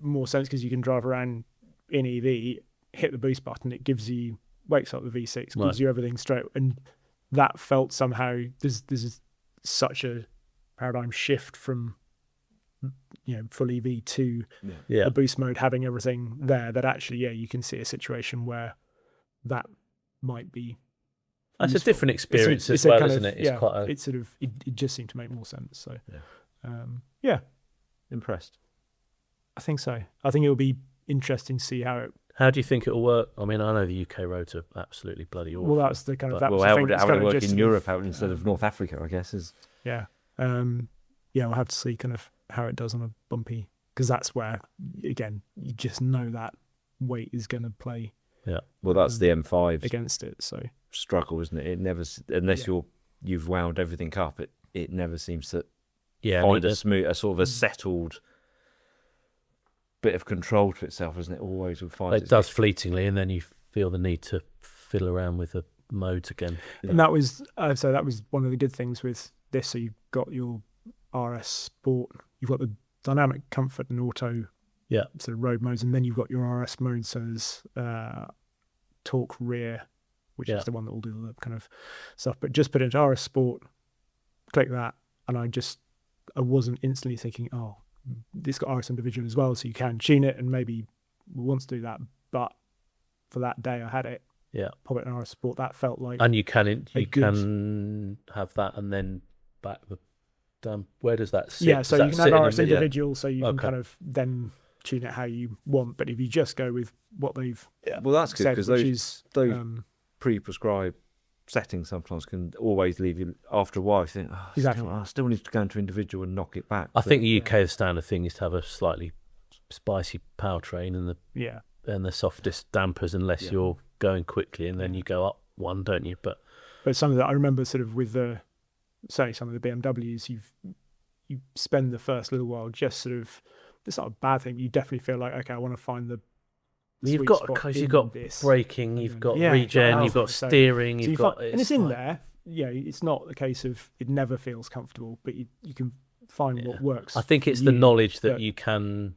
more sense, because you can drive around in EV, hit the boost button, it wakes up the V6, gives you everything straight, and that felt somehow there's such a paradigm shift from full EV to the boost mode, having everything there, that actually you can see a situation where that might be. It's useful. a different experience as well, isn't it? It's quite. It sort of it just seemed to make more sense. So, impressed. I think so. I think it will be interesting to see how it. How do you think it will work? I mean, I know the UK roads are absolutely bloody awful. Well, that's the kind of. How would it work in Europe instead of North Africa? I guess is. Yeah. We'll have to see kind of how it does on a bumpy, because that's where, again, you just know that weight is going to play. Yeah. Well, that's the M5 against it. So struggle, isn't it? It never, unless you've wound everything up, it never seems to find a sort of a settled bit of control to itself, isn't it? Always would find it does fleetingly, and then you feel the need to fiddle around with a modes again. And that was so that was one of the good things with this. So you've got your RS Sport, you've got the dynamic comfort and auto sort of road modes, and then you've got your RS mode. So there's torque rear, which is the one that will do the kind of stuff. But just put it into RS Sport, click that, and I wasn't instantly thinking, oh, this got RS individual as well, so you can tune it, and maybe we want to do that. But for that day, I had it. Yeah, pop it in RS Sport. That felt like, and you can have that, and then back the where does that sit? Yeah, so you can have RS individual, so you can Okay. kind of then tune it how you want. But if you just go with what they've Well, that's good, said, because which those is pre-prescribed settings sometimes can always leave you after a while. You think, Exactly. I still need to go into individual and knock it back. I think the UK the standard thing is to have a slightly spicy powertrain and the softest dampers, unless you're going quickly, and then you go up one, don't you? But some of that I remember sort of with certainly some of the BMWs, you spend the first little while just sort of, it's not a bad thing. You definitely feel like, okay, I want to find the you've sweet got spot because in you've got this. braking, you've got Yeah, regen, you've you've got got so- steering, So you've got and it's in like- there. Yeah, it's not a case of it never feels comfortable, but you can find what works. I think for it's the you. knowledge that but- you can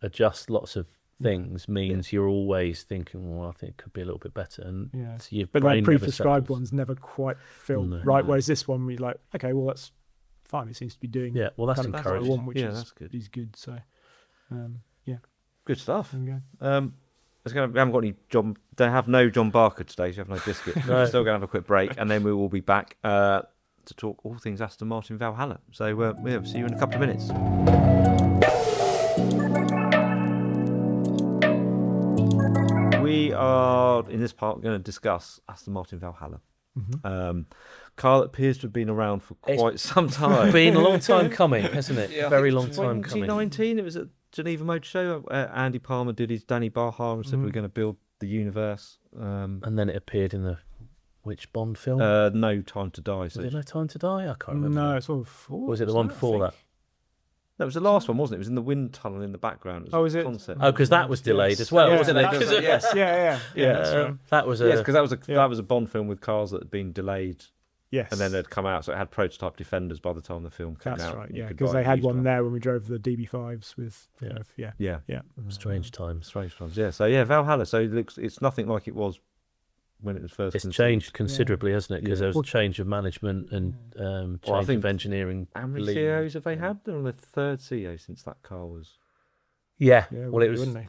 adjust lots of things means you're always thinking, well, I think it could be a little bit better, and Yeah. so your But brain like never pre-prescribed settles. ones never quite feel No. right. Whereas this one, we're like, okay, well that's fine. It seems to be doing Yeah, well, that's kind of what I encouraging. want, which that's good. is good. So, Good stuff. there we go. We haven't got any John. They have no John Barker today. So you have no biscuit. No. We're still going to have a quick break, and then we will be back to talk all things Aston Martin Valhalla. So we'll see you in a couple of minutes. We are in this part going to discuss Aston Martin Valhalla. Car that appears to have been around for quite some time. Been a long time coming, hasn't it? Yeah, I Very think long time coming. 2019, it was at Geneva Motor Show. Andy Palmer did his Danny Baha and said we're going to build the universe. And then it appeared in the which Bond film? No Time to Die. Was So it No Time to Die? I can't remember. No, it's all four. Or was it the one before that? that was the last one, wasn't it? It was in the wind tunnel in the background. Oh, is it? Concept. Oh, because that was delayed as well, Yeah, wasn't it? that was it, Yes. Yeah. That's right. That was a Yes, because that was a Bond film with cars that had been delayed Yes. and then they'd come out. So it had prototype Defenders by the time the film came That's out. right. You Yeah, could because buy they a had used one there when we drove the DB5s with. Yeah. Yeah. strange times. Strange ones. Yeah. So Valhalla. So it's nothing like it was when it was first. It's conceived. changed considerably, hasn't it? Because Yeah. there was a change of management and change Well, I think of engineering. How many lead. CEOs have they had? They're on the third CEO since that car was. Yeah. Yeah, Well, it was wouldn't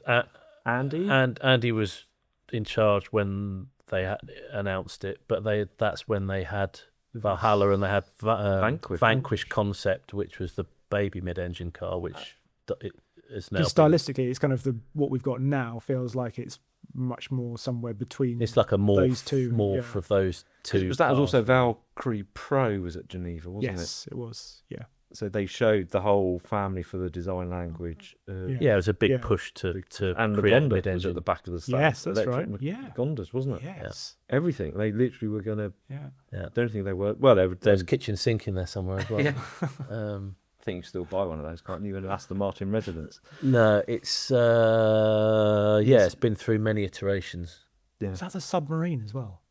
Andy? and Andy was in charge when they had announced it, but that's when they had Valhalla and they had Vanquish concept, which was the baby mid-engine car, which it is now. Because stylistically, it's kind of what we've got now feels like it's much more somewhere between. It's like a those two, morph of those two. Because that was cars. also Valkyrie Pro was at Geneva, wasn't it? Yes, it was. Yeah. So they showed the whole family for the design language. Yeah, it was a big Yeah. push to And the create Gonda was mid-engine. at the back of the stand. Yes, that's Electric right. Yeah. Gondas, wasn't it? Yes. Everything. They literally were going to. Yeah. Yeah. Don't think they were. Well, There's a kitchen sink in there somewhere as well. Yeah. I think you can still buy one of those, can't you? In Aston Martin residence. No, it's it's been through many iterations. Yeah. Was that the submarine as well?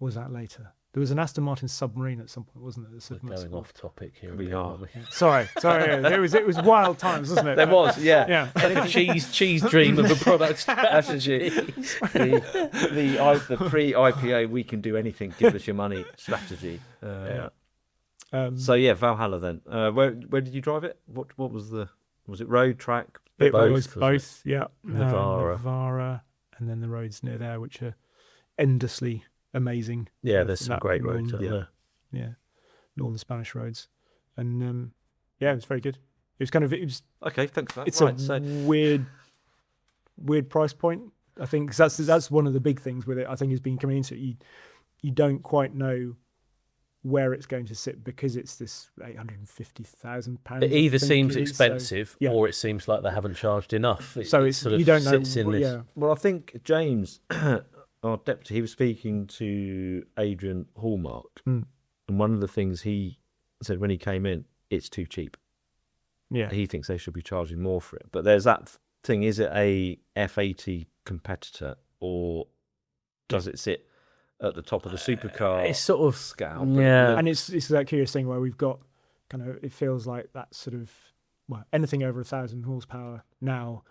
Or was that later? There was an Aston Martin submarine at some point, wasn't there? The We're going submersible. off topic here. We again, are. aren't we? Sorry. It was wild times, wasn't it? There was, yeah. Yeah. cheese dream of a product strategy. the pre-IPA, we can do anything, give us your money strategy. So Valhalla then. Where did you drive it? What was it road, track? It Both, was wasn't both, yeah. Navara. Navara, and then the roads near there, which are endlessly amazing. Yeah, there's some That great roads northern- up there. Yeah, northern Spanish roads, and it was very good. It was Okay, thanks for that. it's Right, a so weird price point. I think 'cause that's one of the big things with it. I think has been coming into it. You don't quite know where it's going to sit because it's this £850,000. It either I think seems it is, so- expensive yeah. or it seems like they haven't charged enough. So it's sort of you don't know. sits in this. Yeah, well, I think James, our deputy, he was speaking to Adrian Hallmark, and one of the things he said when he came in, it's too cheap. yeah. He thinks they should be charging more for it. But there's that thing: is it a F80 competitor, or does it sit at the top of the supercar. It's sort of scale. Yeah. And it's that curious thing where we've got kind of, it feels like that sort of, well, anything over 1,000 horsepower now,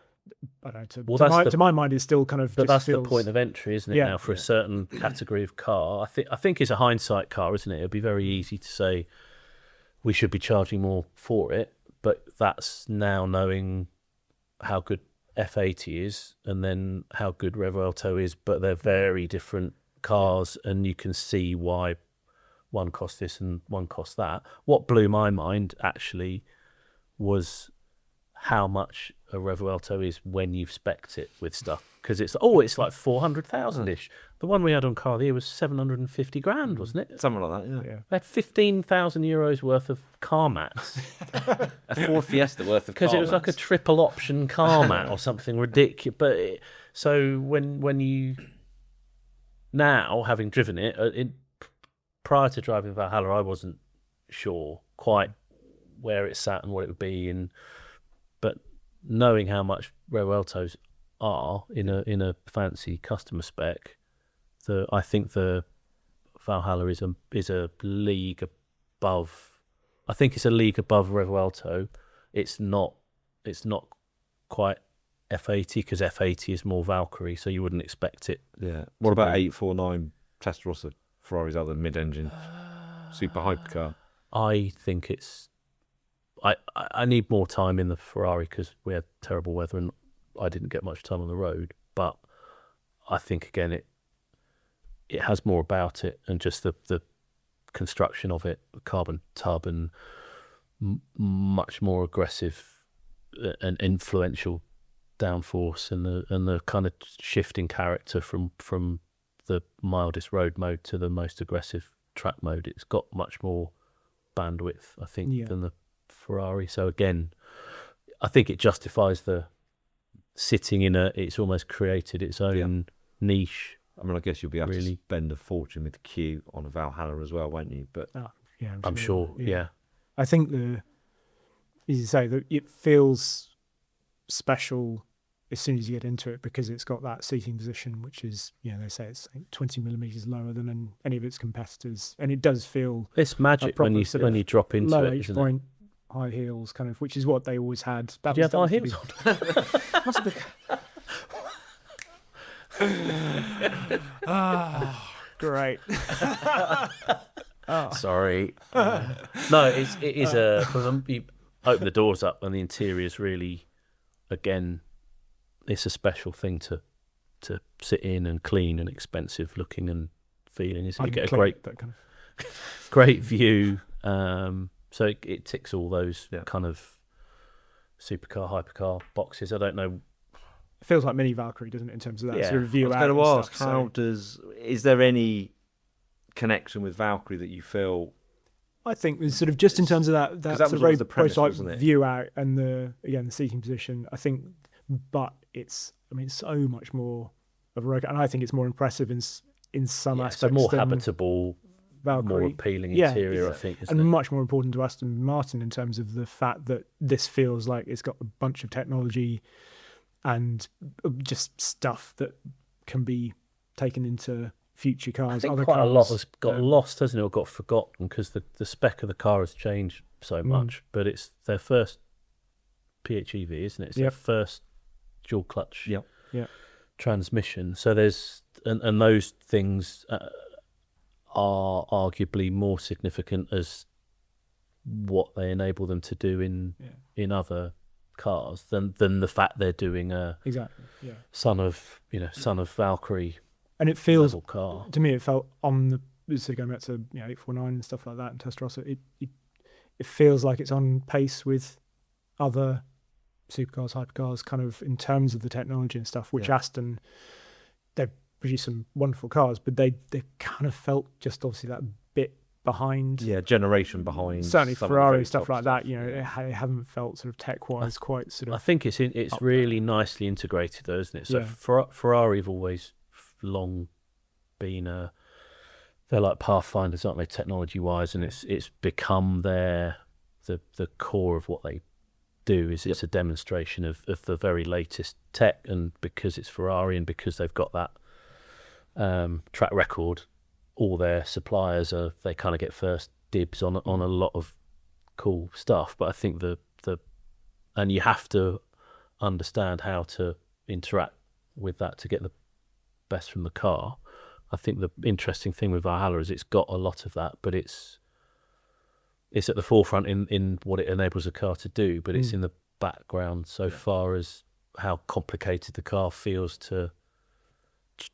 I don't know, to my mind is still kind of. But just that's feels, the point of entry, isn't it? Yeah. Now for a certain category of car, I think it's a hindsight car, isn't it? It'd be very easy to say we should be charging more for it, but that's now knowing how good F80 is and then how good Revuelto is, but they're very different cars, and you can see why one costs this and one costs that. What blew my mind actually was how much a Revuelto is when you've spec'd it with stuff, because it's like 400,000-ish. The one we had on Car of the Year was 750 grand, wasn't it? Something like that, yeah. They had 15,000 euros worth of car mats A Ford Fiesta worth of because it was like a triple option car mat or something ridiculous. But so when you now, having driven it, prior to driving Valhalla, I wasn't sure quite where it sat and what it would be, but knowing how much Revueltos are in a fancy customer spec, I think the Valhalla is a league above. I think it's a league above Revuelto. It's not quite F80, because F80 is more Valkyrie, so you wouldn't expect it. Yeah. What about 849 Testarossa, Ferrari's other mid-engine super hypercar? I think it's. I need more time in the Ferrari because we had terrible weather and I didn't get much time on the road. But I think again it has more about it, and just the construction of it, carbon tub and much more aggressive and influential downforce, and the kind of shifting character from the mildest road mode to the most aggressive track mode. It's got much more bandwidth, I think, than the Ferrari. So again, I think it justifies the sitting in it's almost created its own niche. I mean, I guess you'll be able to spend a fortune with Q on a Valhalla as well, won't you? But I'm sure. Yeah. I think as you say, that it feels special as soon as you get into it, because it's got that seating position, which is, they say it's 20 millimeters lower than any of its competitors, and it does feel it's magic when you drop into low it, H isn't point, high heels, kind of, which is what they always had. Did you have high heels on? Must have great. Sorry. No, it is you open the doors up and the interior is really, again, it's a special thing to sit in, and clean and expensive looking and feeling. You get a great view. So it ticks all those kind of supercar, hypercar boxes. I don't know. It feels like mini Valkyrie, doesn't it, in terms of that sort of view out? I was going to stuff, ask, is there any connection with Valkyrie that you feel? I think there's sort of just in terms of that sort of very prototype view out and the seating position. I think, but it's so much more of a road, and I think it's more impressive in some aspects. So more habitable, Valkyrie. more appealing interior, I think, and much more important to Aston Martin in terms of the fact that this feels like it's got a bunch of technology and just stuff that can be taken into future cars. I think quite a lot has got lost, hasn't it, or got forgotten, because the spec of the car has changed so much. But it's their first PHEV, isn't it? It's their first dual clutch transmission. So there's and those things are arguably more significant as what they enable them to do in other cars than the fact they're doing a son of Valkyrie. And it feels car. To me, it felt on the, so going back to 849 and stuff like that, and Testarossa, it feels like it's on pace with other supercars, hypercars, kind of in terms of the technology and stuff. Which Aston, they've produced some wonderful cars, but they kind of felt just obviously that bit behind. Yeah, generation behind. Certainly Ferrari stuff like that. They haven't felt sort of tech-wise quite sort of. I think it's really nicely integrated, though, isn't it? So Ferrari have always long been they're like pathfinders, aren't they, technology wise, and it's become the core of what they do. It's a demonstration of the very latest tech, and because it's Ferrari and because they've got that track record, all their suppliers they kind of get first dibs on a lot of cool stuff. But I think and you have to understand how to interact with that to get the best from the car. I think the interesting thing with Valhalla is it's got a lot of that, but it's at the forefront in what it enables a car to do, but it's in the background so far as how complicated the car feels to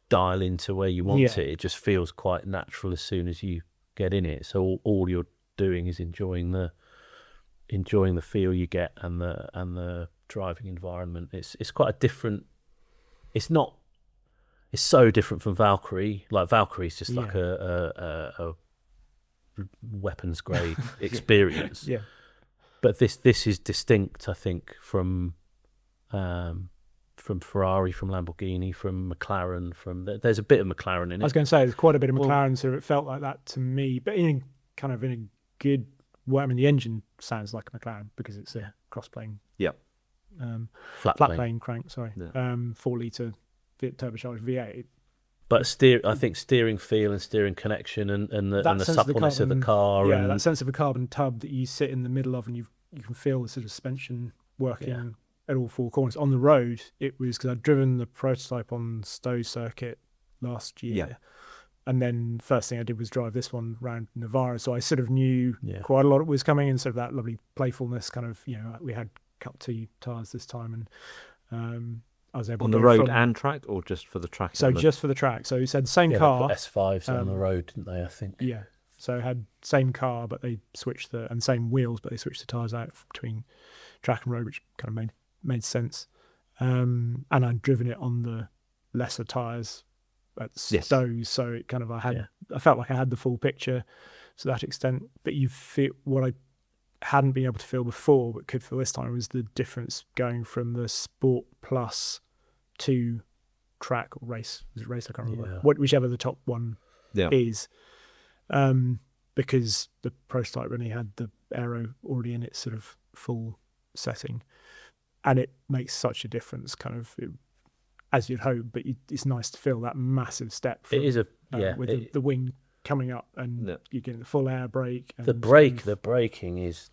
dial into where you want it. It just feels quite natural as soon as you get in it. So all you're doing is enjoying the feel you get and the driving environment. It's quite a different. It's so different from Valkyrie. Like Valkyrie's just like a weapons grade experience. Yeah. But this is distinct, I think, from Ferrari, from Lamborghini, from McLaren. There's a bit of McLaren in it. I was going to say there's quite a bit of McLaren, so it felt like that to me, but in a good way. I mean, the engine sounds like a McLaren because it's a cross-plane. Yeah. Flat plane crank. Sorry. Yeah. 4-litre turbocharged V8. But I think steering feel and steering connection and the suppleness of the car. Yeah, that sense of a carbon tub that you sit in the middle of, and you can feel the sort of suspension working at all four corners. On the road, it was because I'd driven the prototype on Stowe circuit last year. And then first thing I did was drive this one around Navarra. So I sort of knew quite a lot was coming, and sort of that lovely playfulness kind of, we had Cup 2 tyres this time, and I was able on to the road and track, or just for the track? So just for the track. So you said the same car. They put S5s on the road, didn't they, I think? Yeah. So I had same car, but they switched and same wheels, but they switched the tyres out between track and road, which kind of made sense. And I'd driven it on the lesser tyres at Stowe, so it kind of I felt like I had the full picture to that extent. But you feel what I hadn't been able to feel before, but could feel this time, was the difference going from the Sport Plus to track or race. Is it race? I can't remember. Whichever the top one is. Because the prototype really had the aero already in its sort of full setting, and it makes such a difference, kind of as you'd hope. But it's nice to feel that massive step. From, it is with the wing coming up, and you're getting the full air brake. And the braking is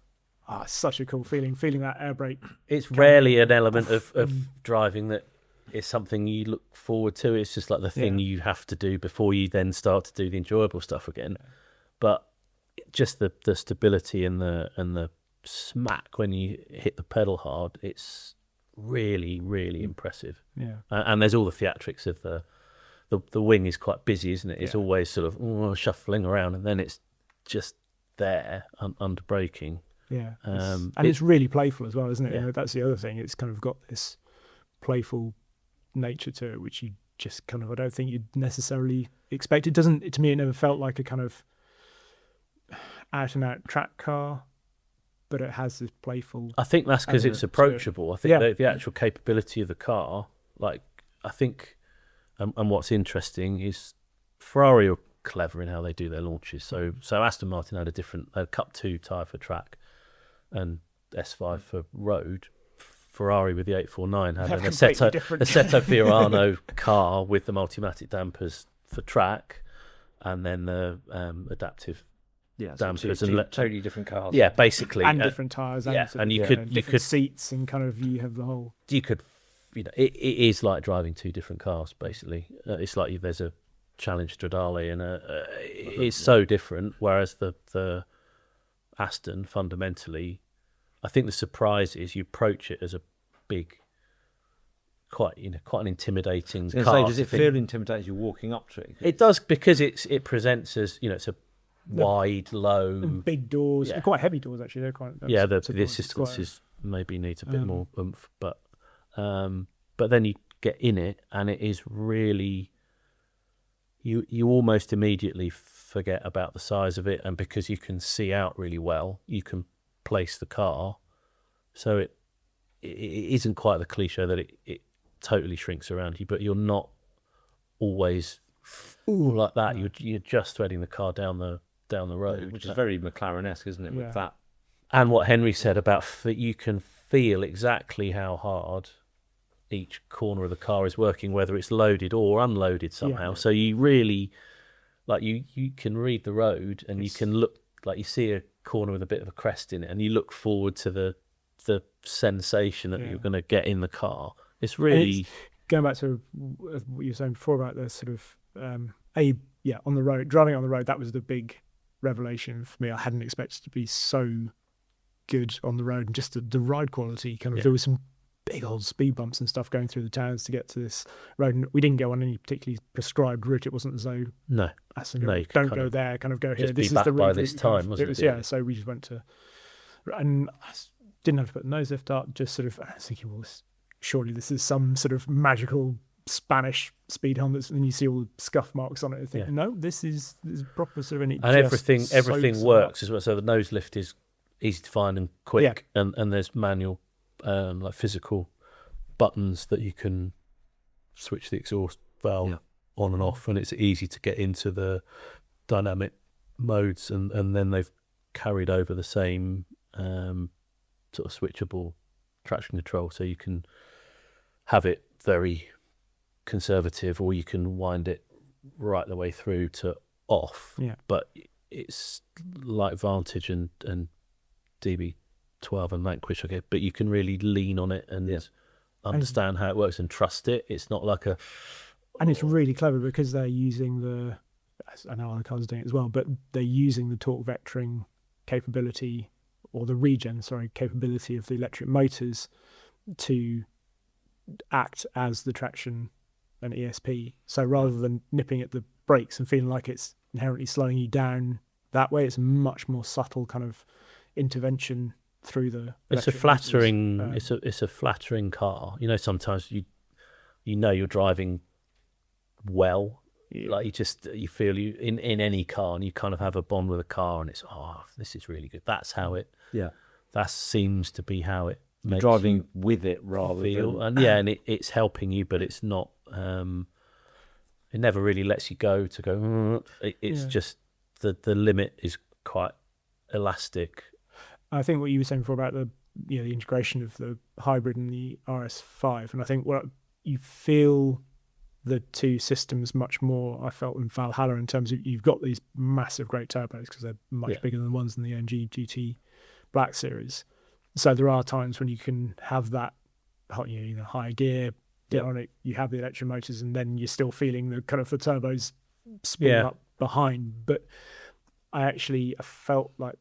it's such a cool feeling that air brake. It's rarely an element of driving that is something you look forward to. It's just like the thing you have to do before you then start to do the enjoyable stuff again. But just the stability and the smack when you hit the pedal hard, it's really, really impressive. Yeah. And there's all the theatrics of the wing is quite busy, isn't it? It's always sort of shuffling around, and then it's just there under braking. Yeah. And it's really playful as well, isn't it? Yeah. That's the other thing. It's kind of got this playful nature to it, which you just kind of, I don't think you'd necessarily expect. To me, it never felt like a kind of out and out track car, but it has this playful. I think that's because it's approachable. I think the actual capability of the car, like, I think, and what's interesting is Ferrari are clever in how they do their launches. So Aston Martin had a different Cup 2 tyre for track and S5 for road. Ferrari with the 849 had an Assetto Fiorano car with the Multimatic dampers for track, and then the adaptive dampers, and totally different cars. Yeah, basically, and different tyres. And you could seats, and kind of you have the whole. You could, it is like driving two different cars. Basically, it's like there's a Challenge Stradale, and it's so different. Whereas the Aston, fundamentally, I think the surprise is you approach it as a big, quite an intimidating car. Does it feel intimidating as you're walking up to it? It does, because it presents as, it's a wide, low, and big doors, quite heavy doors actually. They're quite the assistance is maybe needs a bit more oomph, but then you get in it and it is really, you almost immediately forget about the size of it, and because you can see out really well, you can place the car, so it isn't quite the cliche that it totally shrinks around you, but you're not always like that. You're just threading the car down the road, which is very McLaren-esque, isn't it? With that, and what Henry said about that, you can feel exactly how hard each corner of the car is working, whether it's loaded or unloaded somehow. So you really, like you can read the road and you can look, like you see a corner with a bit of a crest in it, and you look forward to the sensation that you're going to get in the car. It's really going back to what you were saying before about the sort of on the road, driving on the road. That was the big revelation for me. I hadn't expected to be so good on the road, and just the ride quality. There was some big old speed bumps and stuff going through the towns to get to this road, and we didn't go on any particularly prescribed route. It wasn't as though don't go there, kind of go here. This is the route by this time, wasn't it? Yeah, so we just went to, and I didn't have to put the nose lift up. Just sort of, I was thinking, well, surely this is some sort of magical Spanish speed helmets, and you see all the scuff marks on it. I think, no, this is proper sort of, and everything works as well. So the nose lift is easy to find and quick, and there's manual, like physical buttons that you can switch the exhaust valve on and off, and it's easy to get into the dynamic modes, and then they've carried over the same sort of switchable traction control, so you can have it very conservative, or you can wind it right the way through to off. But it's like Vantage and DB12 and Vanquish, okay, but you can really lean on it and understand how it works and trust it. It's not like and it's really clever because they're using I know other cars are doing it as well, but they're using the torque vectoring capability, or the capability of the electric motors to act as the traction and ESP. So rather than nipping at the brakes and feeling like it's inherently slowing you down that way, it's a much more subtle kind of intervention through the. It's a flattering. It's a flattering car. You know, sometimes you're driving well. Like you feel in any car, and you kind of have a bond with a car, and it's this is really good. That's how it. Yeah. That seems to be how it makes driving you with it rather feel, than and it's helping you, but it's not. It never really lets you go. It's just the limit is quite elastic. I think what you were saying before about the integration of the hybrid and the RS5, and I think what you feel the two systems much more, I felt, in Valhalla, in terms of you've got these massive great turbos because they're much bigger than the ones in the AMG GT Black Series. So there are times when you can have that higher gear, get on it, you have the electric motors, and then you're still feeling the kind of the turbos spin up behind. But I felt like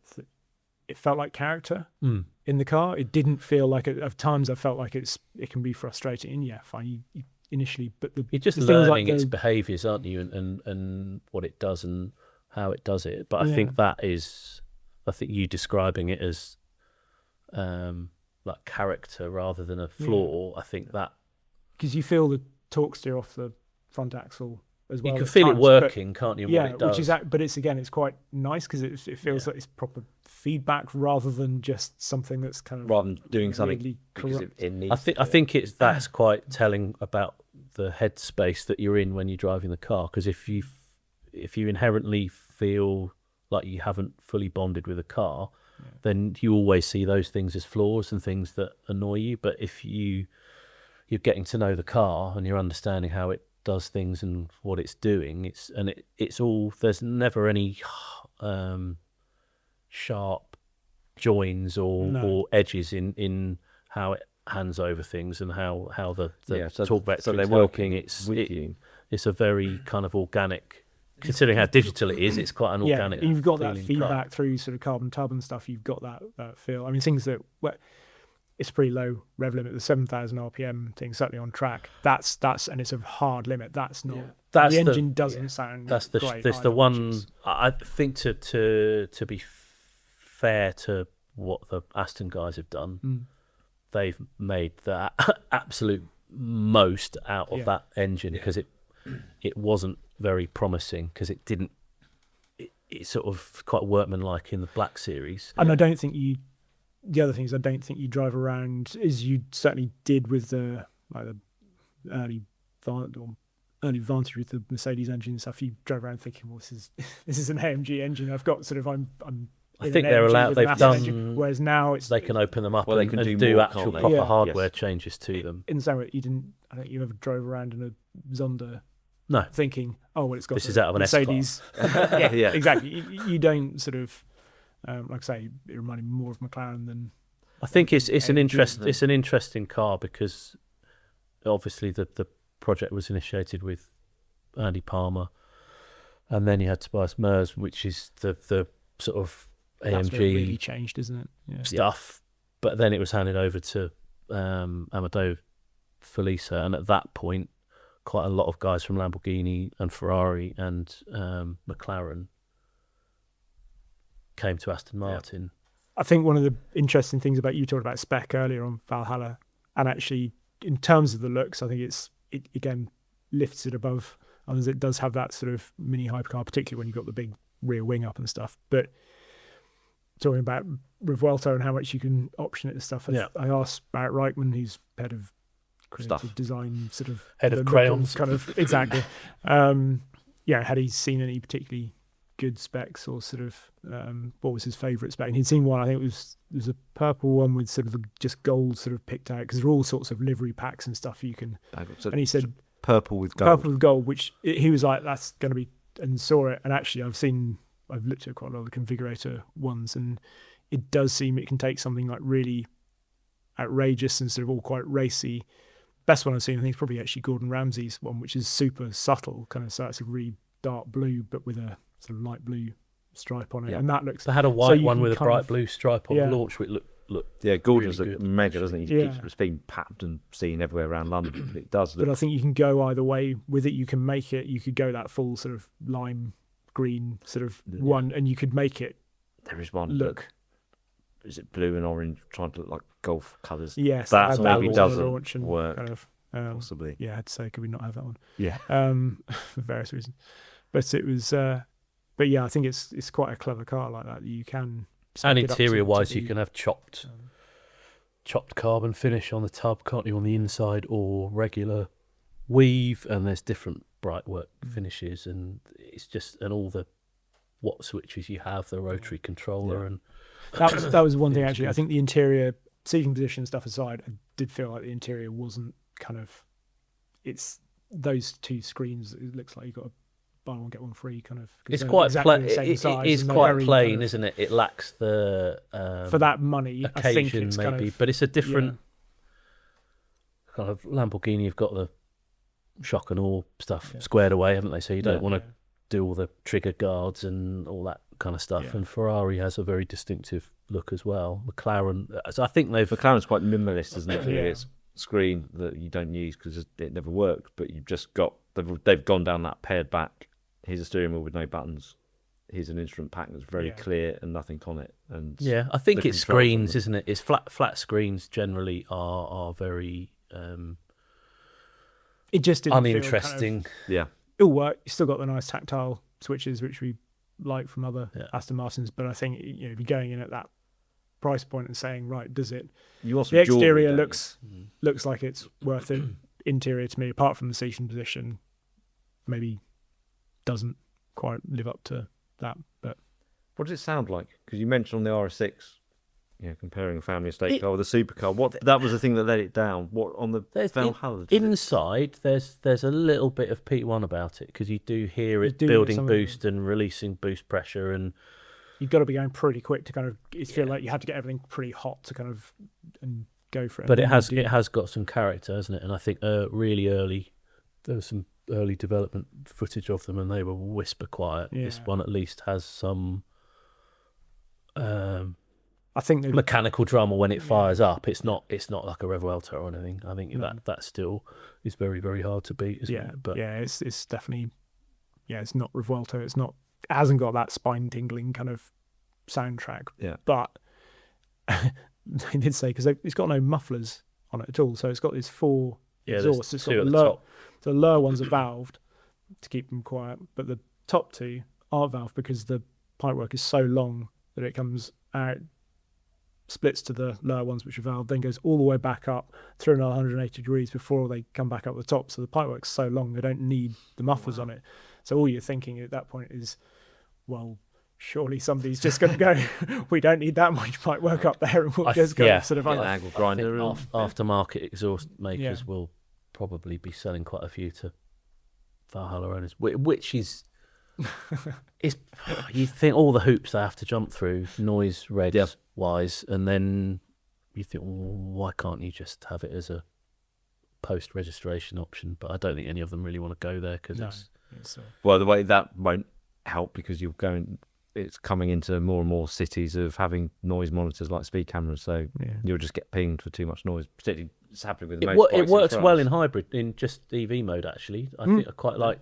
it felt like character in the car. It didn't feel like it. At times I felt like it can be frustrating. And fine, you initially, but you're just learning its behaviours, aren't you, and what it does and how it does it. But I think you describing it as like character rather than a flaw. I think that because you feel the torque steer off the front axle as well. You can feel it working, can't you? Yeah, what it does. Which is but it's quite nice because it feels like it's proper feedback rather than just something that's kind of rather than doing something because it needs. I think that's quite telling about the headspace that you're in when you're driving the car, because if you inherently feel like you haven't fully bonded with a car, then you always see those things as flaws and things that annoy you. But if you're getting to know the car and you're understanding how it does things and what it's doing, it's all, there's never any sharp joins or edges in how it hands over things and how the torque vector is working. It's a very kind of organic, considering how digital it is, it's quite an organic. Yeah, you've got that feedback through sort of carbon tub and stuff. You've got that feel. I mean, things that it's a pretty low rev limit, the 7,000 RPM thing, certainly on track. That's and it's a hard limit. That's not. The engine doesn't sound. That's great. That's the one. I think to be fair to what the Aston guys have done, they've made the absolute most out of that engine, because it wasn't very promising, because it didn't. It's sort of quite workmanlike in the Black Series. And I don't think you. The other thing is, I don't think you drive around as you certainly did with the early Vantage with the Mercedes engine and stuff. You drove around thinking, well, this is an AMG engine. I've got sort of I think they're allowed. They've done. Engine, whereas now it's they can open them up and, they can do more, actual proper hardware changes to them. In the same way, I don't think you ever drove around in a Zonda No. thinking, oh well, it's got This the is out of an Mercedes. Yeah. Exactly. You don't sort of like I say, it reminded me more of McLaren than. I think it's an AMG. it's an interesting car because obviously the project was initiated with Andy Palmer, and then you had Tobias Mers, which is the sort of That's where it AMG really changed, isn't it? Yeah. stuff. But then it was handed over to Amadeo Felisa, and at that point, quite a lot of guys from Lamborghini and Ferrari and McLaren came to Aston Martin. I think one of the interesting things about you talked about spec earlier on Valhalla, and actually in terms of the looks, I think it again lifts it above others. It does have that sort of mini hypercar, particularly when you've got the big rear wing up and stuff. But talking about Revuelto and how much you can option it and stuff, I asked Barrett Reichman, who's head of creative Stuff. design, sort of Head of the look crayons. kind of exactly. Had he seen any particularly good specs or sort of what was his favourite spec? And he'd seen one, I think it was a purple one with sort of just gold sort of picked out, because there are all sorts of livery packs and stuff you can. And he said purple with gold. Which he was like, that's going to be, and saw it. And actually, I've looked at quite a lot of the configurator ones, and it does seem it can take something like really outrageous and sort of all quite racy. Best one I've seen, I think, is probably actually Gordon Ramsay's one, which is super subtle, kind of, so it's a really dark blue, but with a sort of light blue stripe on it, and that looks. They had a white one with a bright blue stripe on the launch, which looked Gordon's really look good. mega, doesn't he? Yeah. It's been papped and seen everywhere around London, but it does look. But I think you can go either way with it. You can make it. You could go that full sort of lime green sort of one, and you could make it. There is one look. Is it blue and orange, trying to look like golf colours? Yes, that maybe one doesn't launch and work. Kind of, Possibly. Yeah, I'd say could we not have that one? Yeah. For various reasons, but it was. But yeah, I think it's quite a clever car like that. You can. And interior wise, you can have chopped carbon finish on the tub, can't you, on the inside, or regular weave, and there's different bright work finishes, and it's just, and all the watt switches you have, the rotary controller, and that was one thing actually. I think the interior seating position stuff aside, I did feel like the interior wasn't kind of. It's those two screens. It looks like you got a buy one get one free kind of. It's quite exactly it is quite plain, isn't it? It lacks the for that money. occasion, I think it's maybe, kind of, but it's a different kind of Lamborghini. You've got the shock and awe stuff squared away, haven't they? So you don't want to do all the trigger guards and all that kind of stuff. And Ferrari has a very distinctive look as well. McLaren, so I think McLaren's quite minimalist, isn't it? It's screen that you don't use because it never worked, but you've just got they've gone down that pared back. Here's a steering wheel with no buttons. Here's an instrument pack that's very clear and nothing on it. And I think it's screens, isn't it? It's flat screens generally are very it just didn't uninteresting. Feel kind of, it'll work. You still got the nice tactile switches which we like from other Aston Martins, but I think if you're going in at that price point and saying, right, does it? The exterior looks like it's worth it. Interior to me, apart from the seating position, maybe doesn't quite live up to that. But what does it sound like? Because you mentioned on the RS6, comparing a family estate car with a supercar. What that was the thing that let it down. What on the Valhalla? Inside, there's a little bit of P1 about it because you do hear it building boost and releasing boost pressure, and you've got to be going pretty quick to kind of. It feel like you have to get everything pretty hot to kind of and go for it. But it has got some character, hasn't it? And I think really early, there was some early development footage of them, and they were whisper quiet. This one at least has some. I think mechanical drama when it fires up. It's not like a Revuelto or anything. I think that still is very, very hard to beat, isn't it? But it's definitely it's not Revuelto. It hasn't got that spine tingling kind of soundtrack. Yeah. But they did say because it's got no mufflers on it at all, so it's got these four exhausts. It's got the top. So the lower ones are valved to keep them quiet, but the top two aren't valved because the pipework is so long that it comes out, splits to the lower ones which are valved, then goes all the way back up through another 180 degrees before they come back up the top. So the pipework's so long they don't need the mufflers on it. So all you're thinking at that point is, well, surely somebody's just going to go, we don't need that much pipework up there, and we'll just go sort of angle grinder. Aftermarket exhaust makers will probably be selling quite a few to Valhalla owners, which is you think all the hoops they have to jump through, noise regs wise, and then you think, well, why can't you just have it as a post-registration option? But I don't think any of them really want to go there because well, the way that won't help because it's coming into more and more cities of having noise monitors like speed cameras, so you'll just get pinged for too much noise. Particularly, it's happening with motorbikes. It works well in hybrid, in just EV mode. Actually, I think I quite like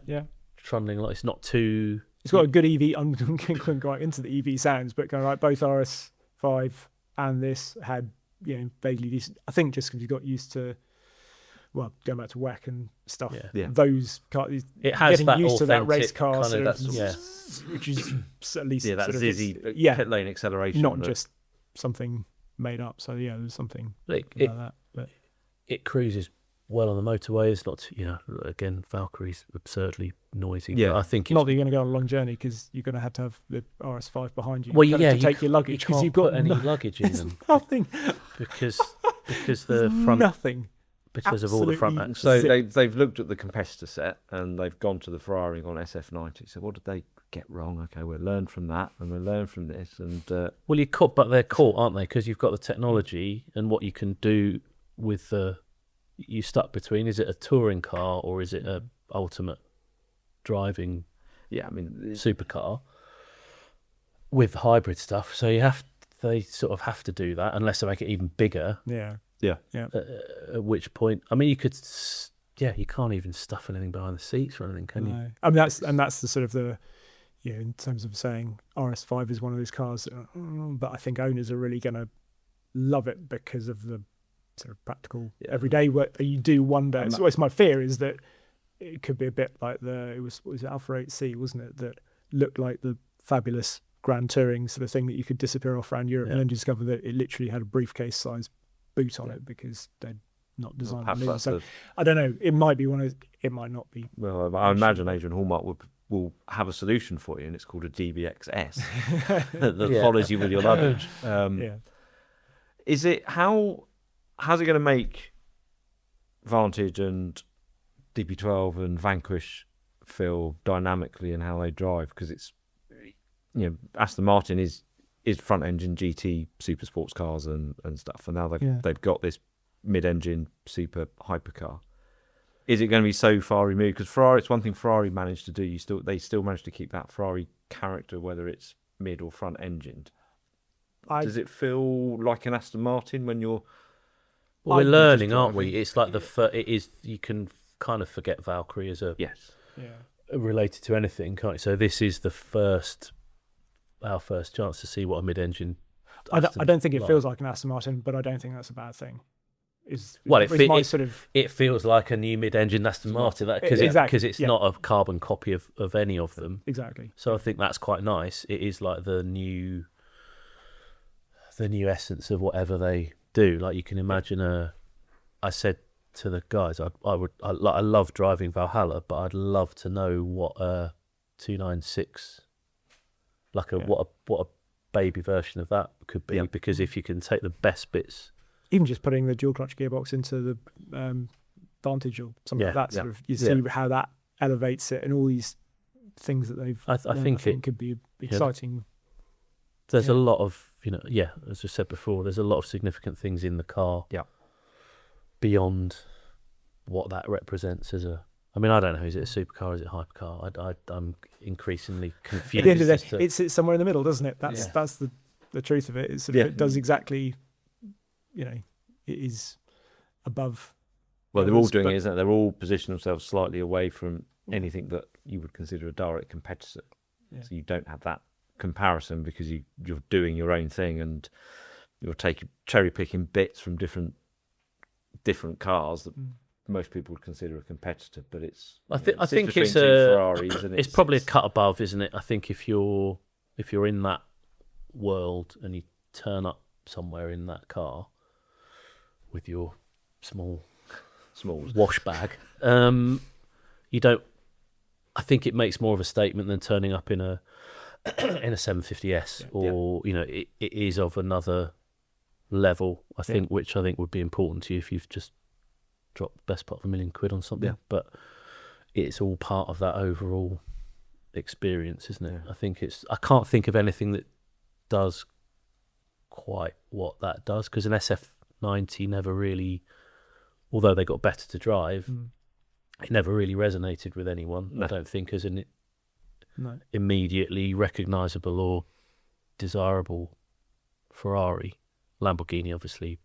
trundling. Like it's not too. It's got a good EV. I'm going to go into the EV sounds, but kind of like both RS5 and this had vaguely decent. I think just because you got used to. Well, going back to WEC and stuff, those cars, it has getting that used to that race authentic car, kind of which is at least that sort of zizzy pit lane acceleration, not just something made up. So there's something like that. But it cruises well on the motorway. It's not, again, Valkyrie's absurdly noisy. Yeah, but I think not that you're going to go on a long journey because you're going to have the RS5 behind you. Well, to take your luggage because you've got any luggage in them. Nothing because the front nothing. Because of all the front axles. So they've looked at the competitor set and they've gone to the Ferrari on SF90. So what did they get wrong? Okay, we'll learn from that and we'll learn from this. And well, but they're caught, aren't they? Because you've got the technology and what you can do with you stuck between. Is it a touring car or is it a ultimate driving? Yeah, I mean supercar with hybrid stuff. So they sort of have to do that unless they make it even bigger. Yeah. At which point, I mean, you can't even stuff anything behind the seats or anything, can you? I mean, that's the sort of in terms of saying RS5 is one of those cars, but I think owners are really going to love it because of the sort of practical everyday work. You do wonder. It's my fear is that it could be a bit like it was Alpha 8C, wasn't it? That looked like the fabulous Grand Touring sort of thing that you could disappear off around Europe and then discover that it literally had a briefcase size boot on it because they'd not designed it. So I don't know. It might be it might not be. Well, I imagine Adrian Hallmark will have a solution for you, and it's called a DBXS that follows you with your luggage. Is it how's it going to make Vantage and DP12 and Vanquish feel dynamically in how they drive? Because it's Aston Martin is front engine GT super sports cars and stuff, and now they've got this mid-engine super hypercar. Is it going to be so far removed? Because Ferrari, it's one thing Ferrari managed to do. They still managed to keep that Ferrari character, whether it's mid or front engined. Does it feel like an Aston Martin when you're? Well, we're learning, aren't we? It's like it is. You can kind of forget Valkyrie as related to anything, can't you? So this is our first chance to see what a mid-engine. I don't think it feels like an Aston Martin, but I don't think that's a bad thing. It feels like a new mid-engine Aston Martin because it's not a carbon copy of any of them. Exactly. So I think that's quite nice. It is like the new essence of whatever they do. Like you can imagine I said to the guys, I love driving Valhalla, but I'd love to know what a 296. What a baby version of that could be, because if you can take the best bits, even just putting the dual clutch gearbox into the Vantage or something like that, sort of you see how that elevates it and all these things that they've. I think it could be exciting. There's a lot of as I said before, there's a lot of significant things in the car. Yeah. Beyond what that represents as a. I mean, I don't know. Is it a supercar? Is it a hypercar? I'm increasingly confused. At the end of the day, it's somewhere in the middle, doesn't it? That's the truth of it. It does exactly, it is above. Well, they're all doing it, isn't it? They're all positioning themselves slightly away from anything that you would consider a direct competitor. Yeah. So you don't have that comparison because you're doing your own thing and you're cherry picking bits from different cars that. Most people would consider a competitor, but I think it's Ferraris, and it's probably a cut above, isn't it? I think if you're in that world and you turn up somewhere in that car with your small wash bag, you don't. I think it makes more of a statement than turning up in a 750S or it is of another level. I think, which I think would be important to you if you've just. Drop best part of £1 million on something, but it's all part of that overall experience, isn't it? I can't think of anything that does quite what that does, because an SF90 never really, although they got better to drive, it never really resonated with anyone. I don't think as an immediately recognisable or desirable Ferrari. Lamborghini obviously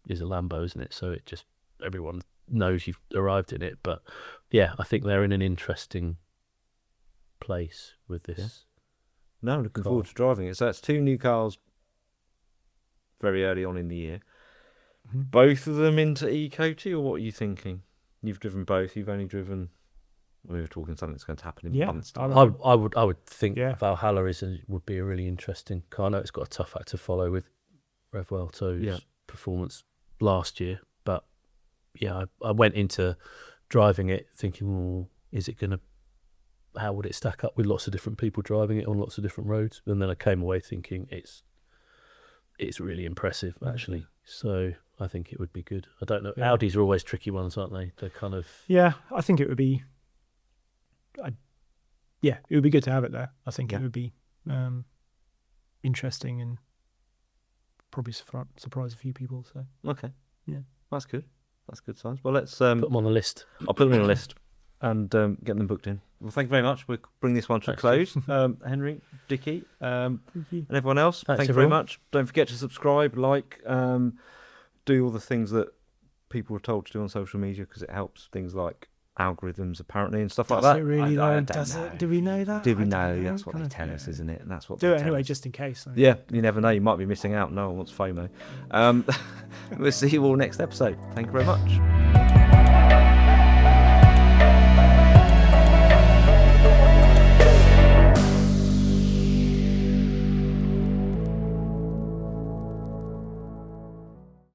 is a Lambo, isn't it? So it just, everyone knows you've arrived in it. But yeah, I think they're in an interesting place with this. No, looking forward to driving it. So that's 2 new cars very early on in the year. Both of them into Eco-T, or what are you thinking? You've driven both. You've only driven. We were talking something that's going to happen in months. I would think Valhalla would be a really interesting car. I know it's got a tough act to follow with Rev Welto's performance last year, but yeah, I went into driving it thinking, well, is it going to? How would it stack up with lots of different people driving it on lots of different roads? And then I came away thinking it's really impressive, actually. So I think it would be good. I don't know. Yeah. Audis are always tricky ones, aren't they? They're kind of... Yeah, I think it would be... it would be good to have it there. I think it would be interesting and probably surprise a few people. So okay, yeah, that's good. That's good signs. Well, let's put them on the list. I'll put them on the list and get them booked in. Well, thank you very much. We'll bring this one to a close. Henry, Dickie, and everyone else, thank you very much. Don't forget to subscribe, like, do all the things that people were told to do on social media, because it helps things like algorithms apparently and stuff like that. Does it really though? Does it? Do we know that? Do we know? That's what they tell us, isn't it? And that's what do it anyway, just in case. Yeah, you never know. You might be missing out. No one wants FOMO. We'll see you all next episode. Thank you very much.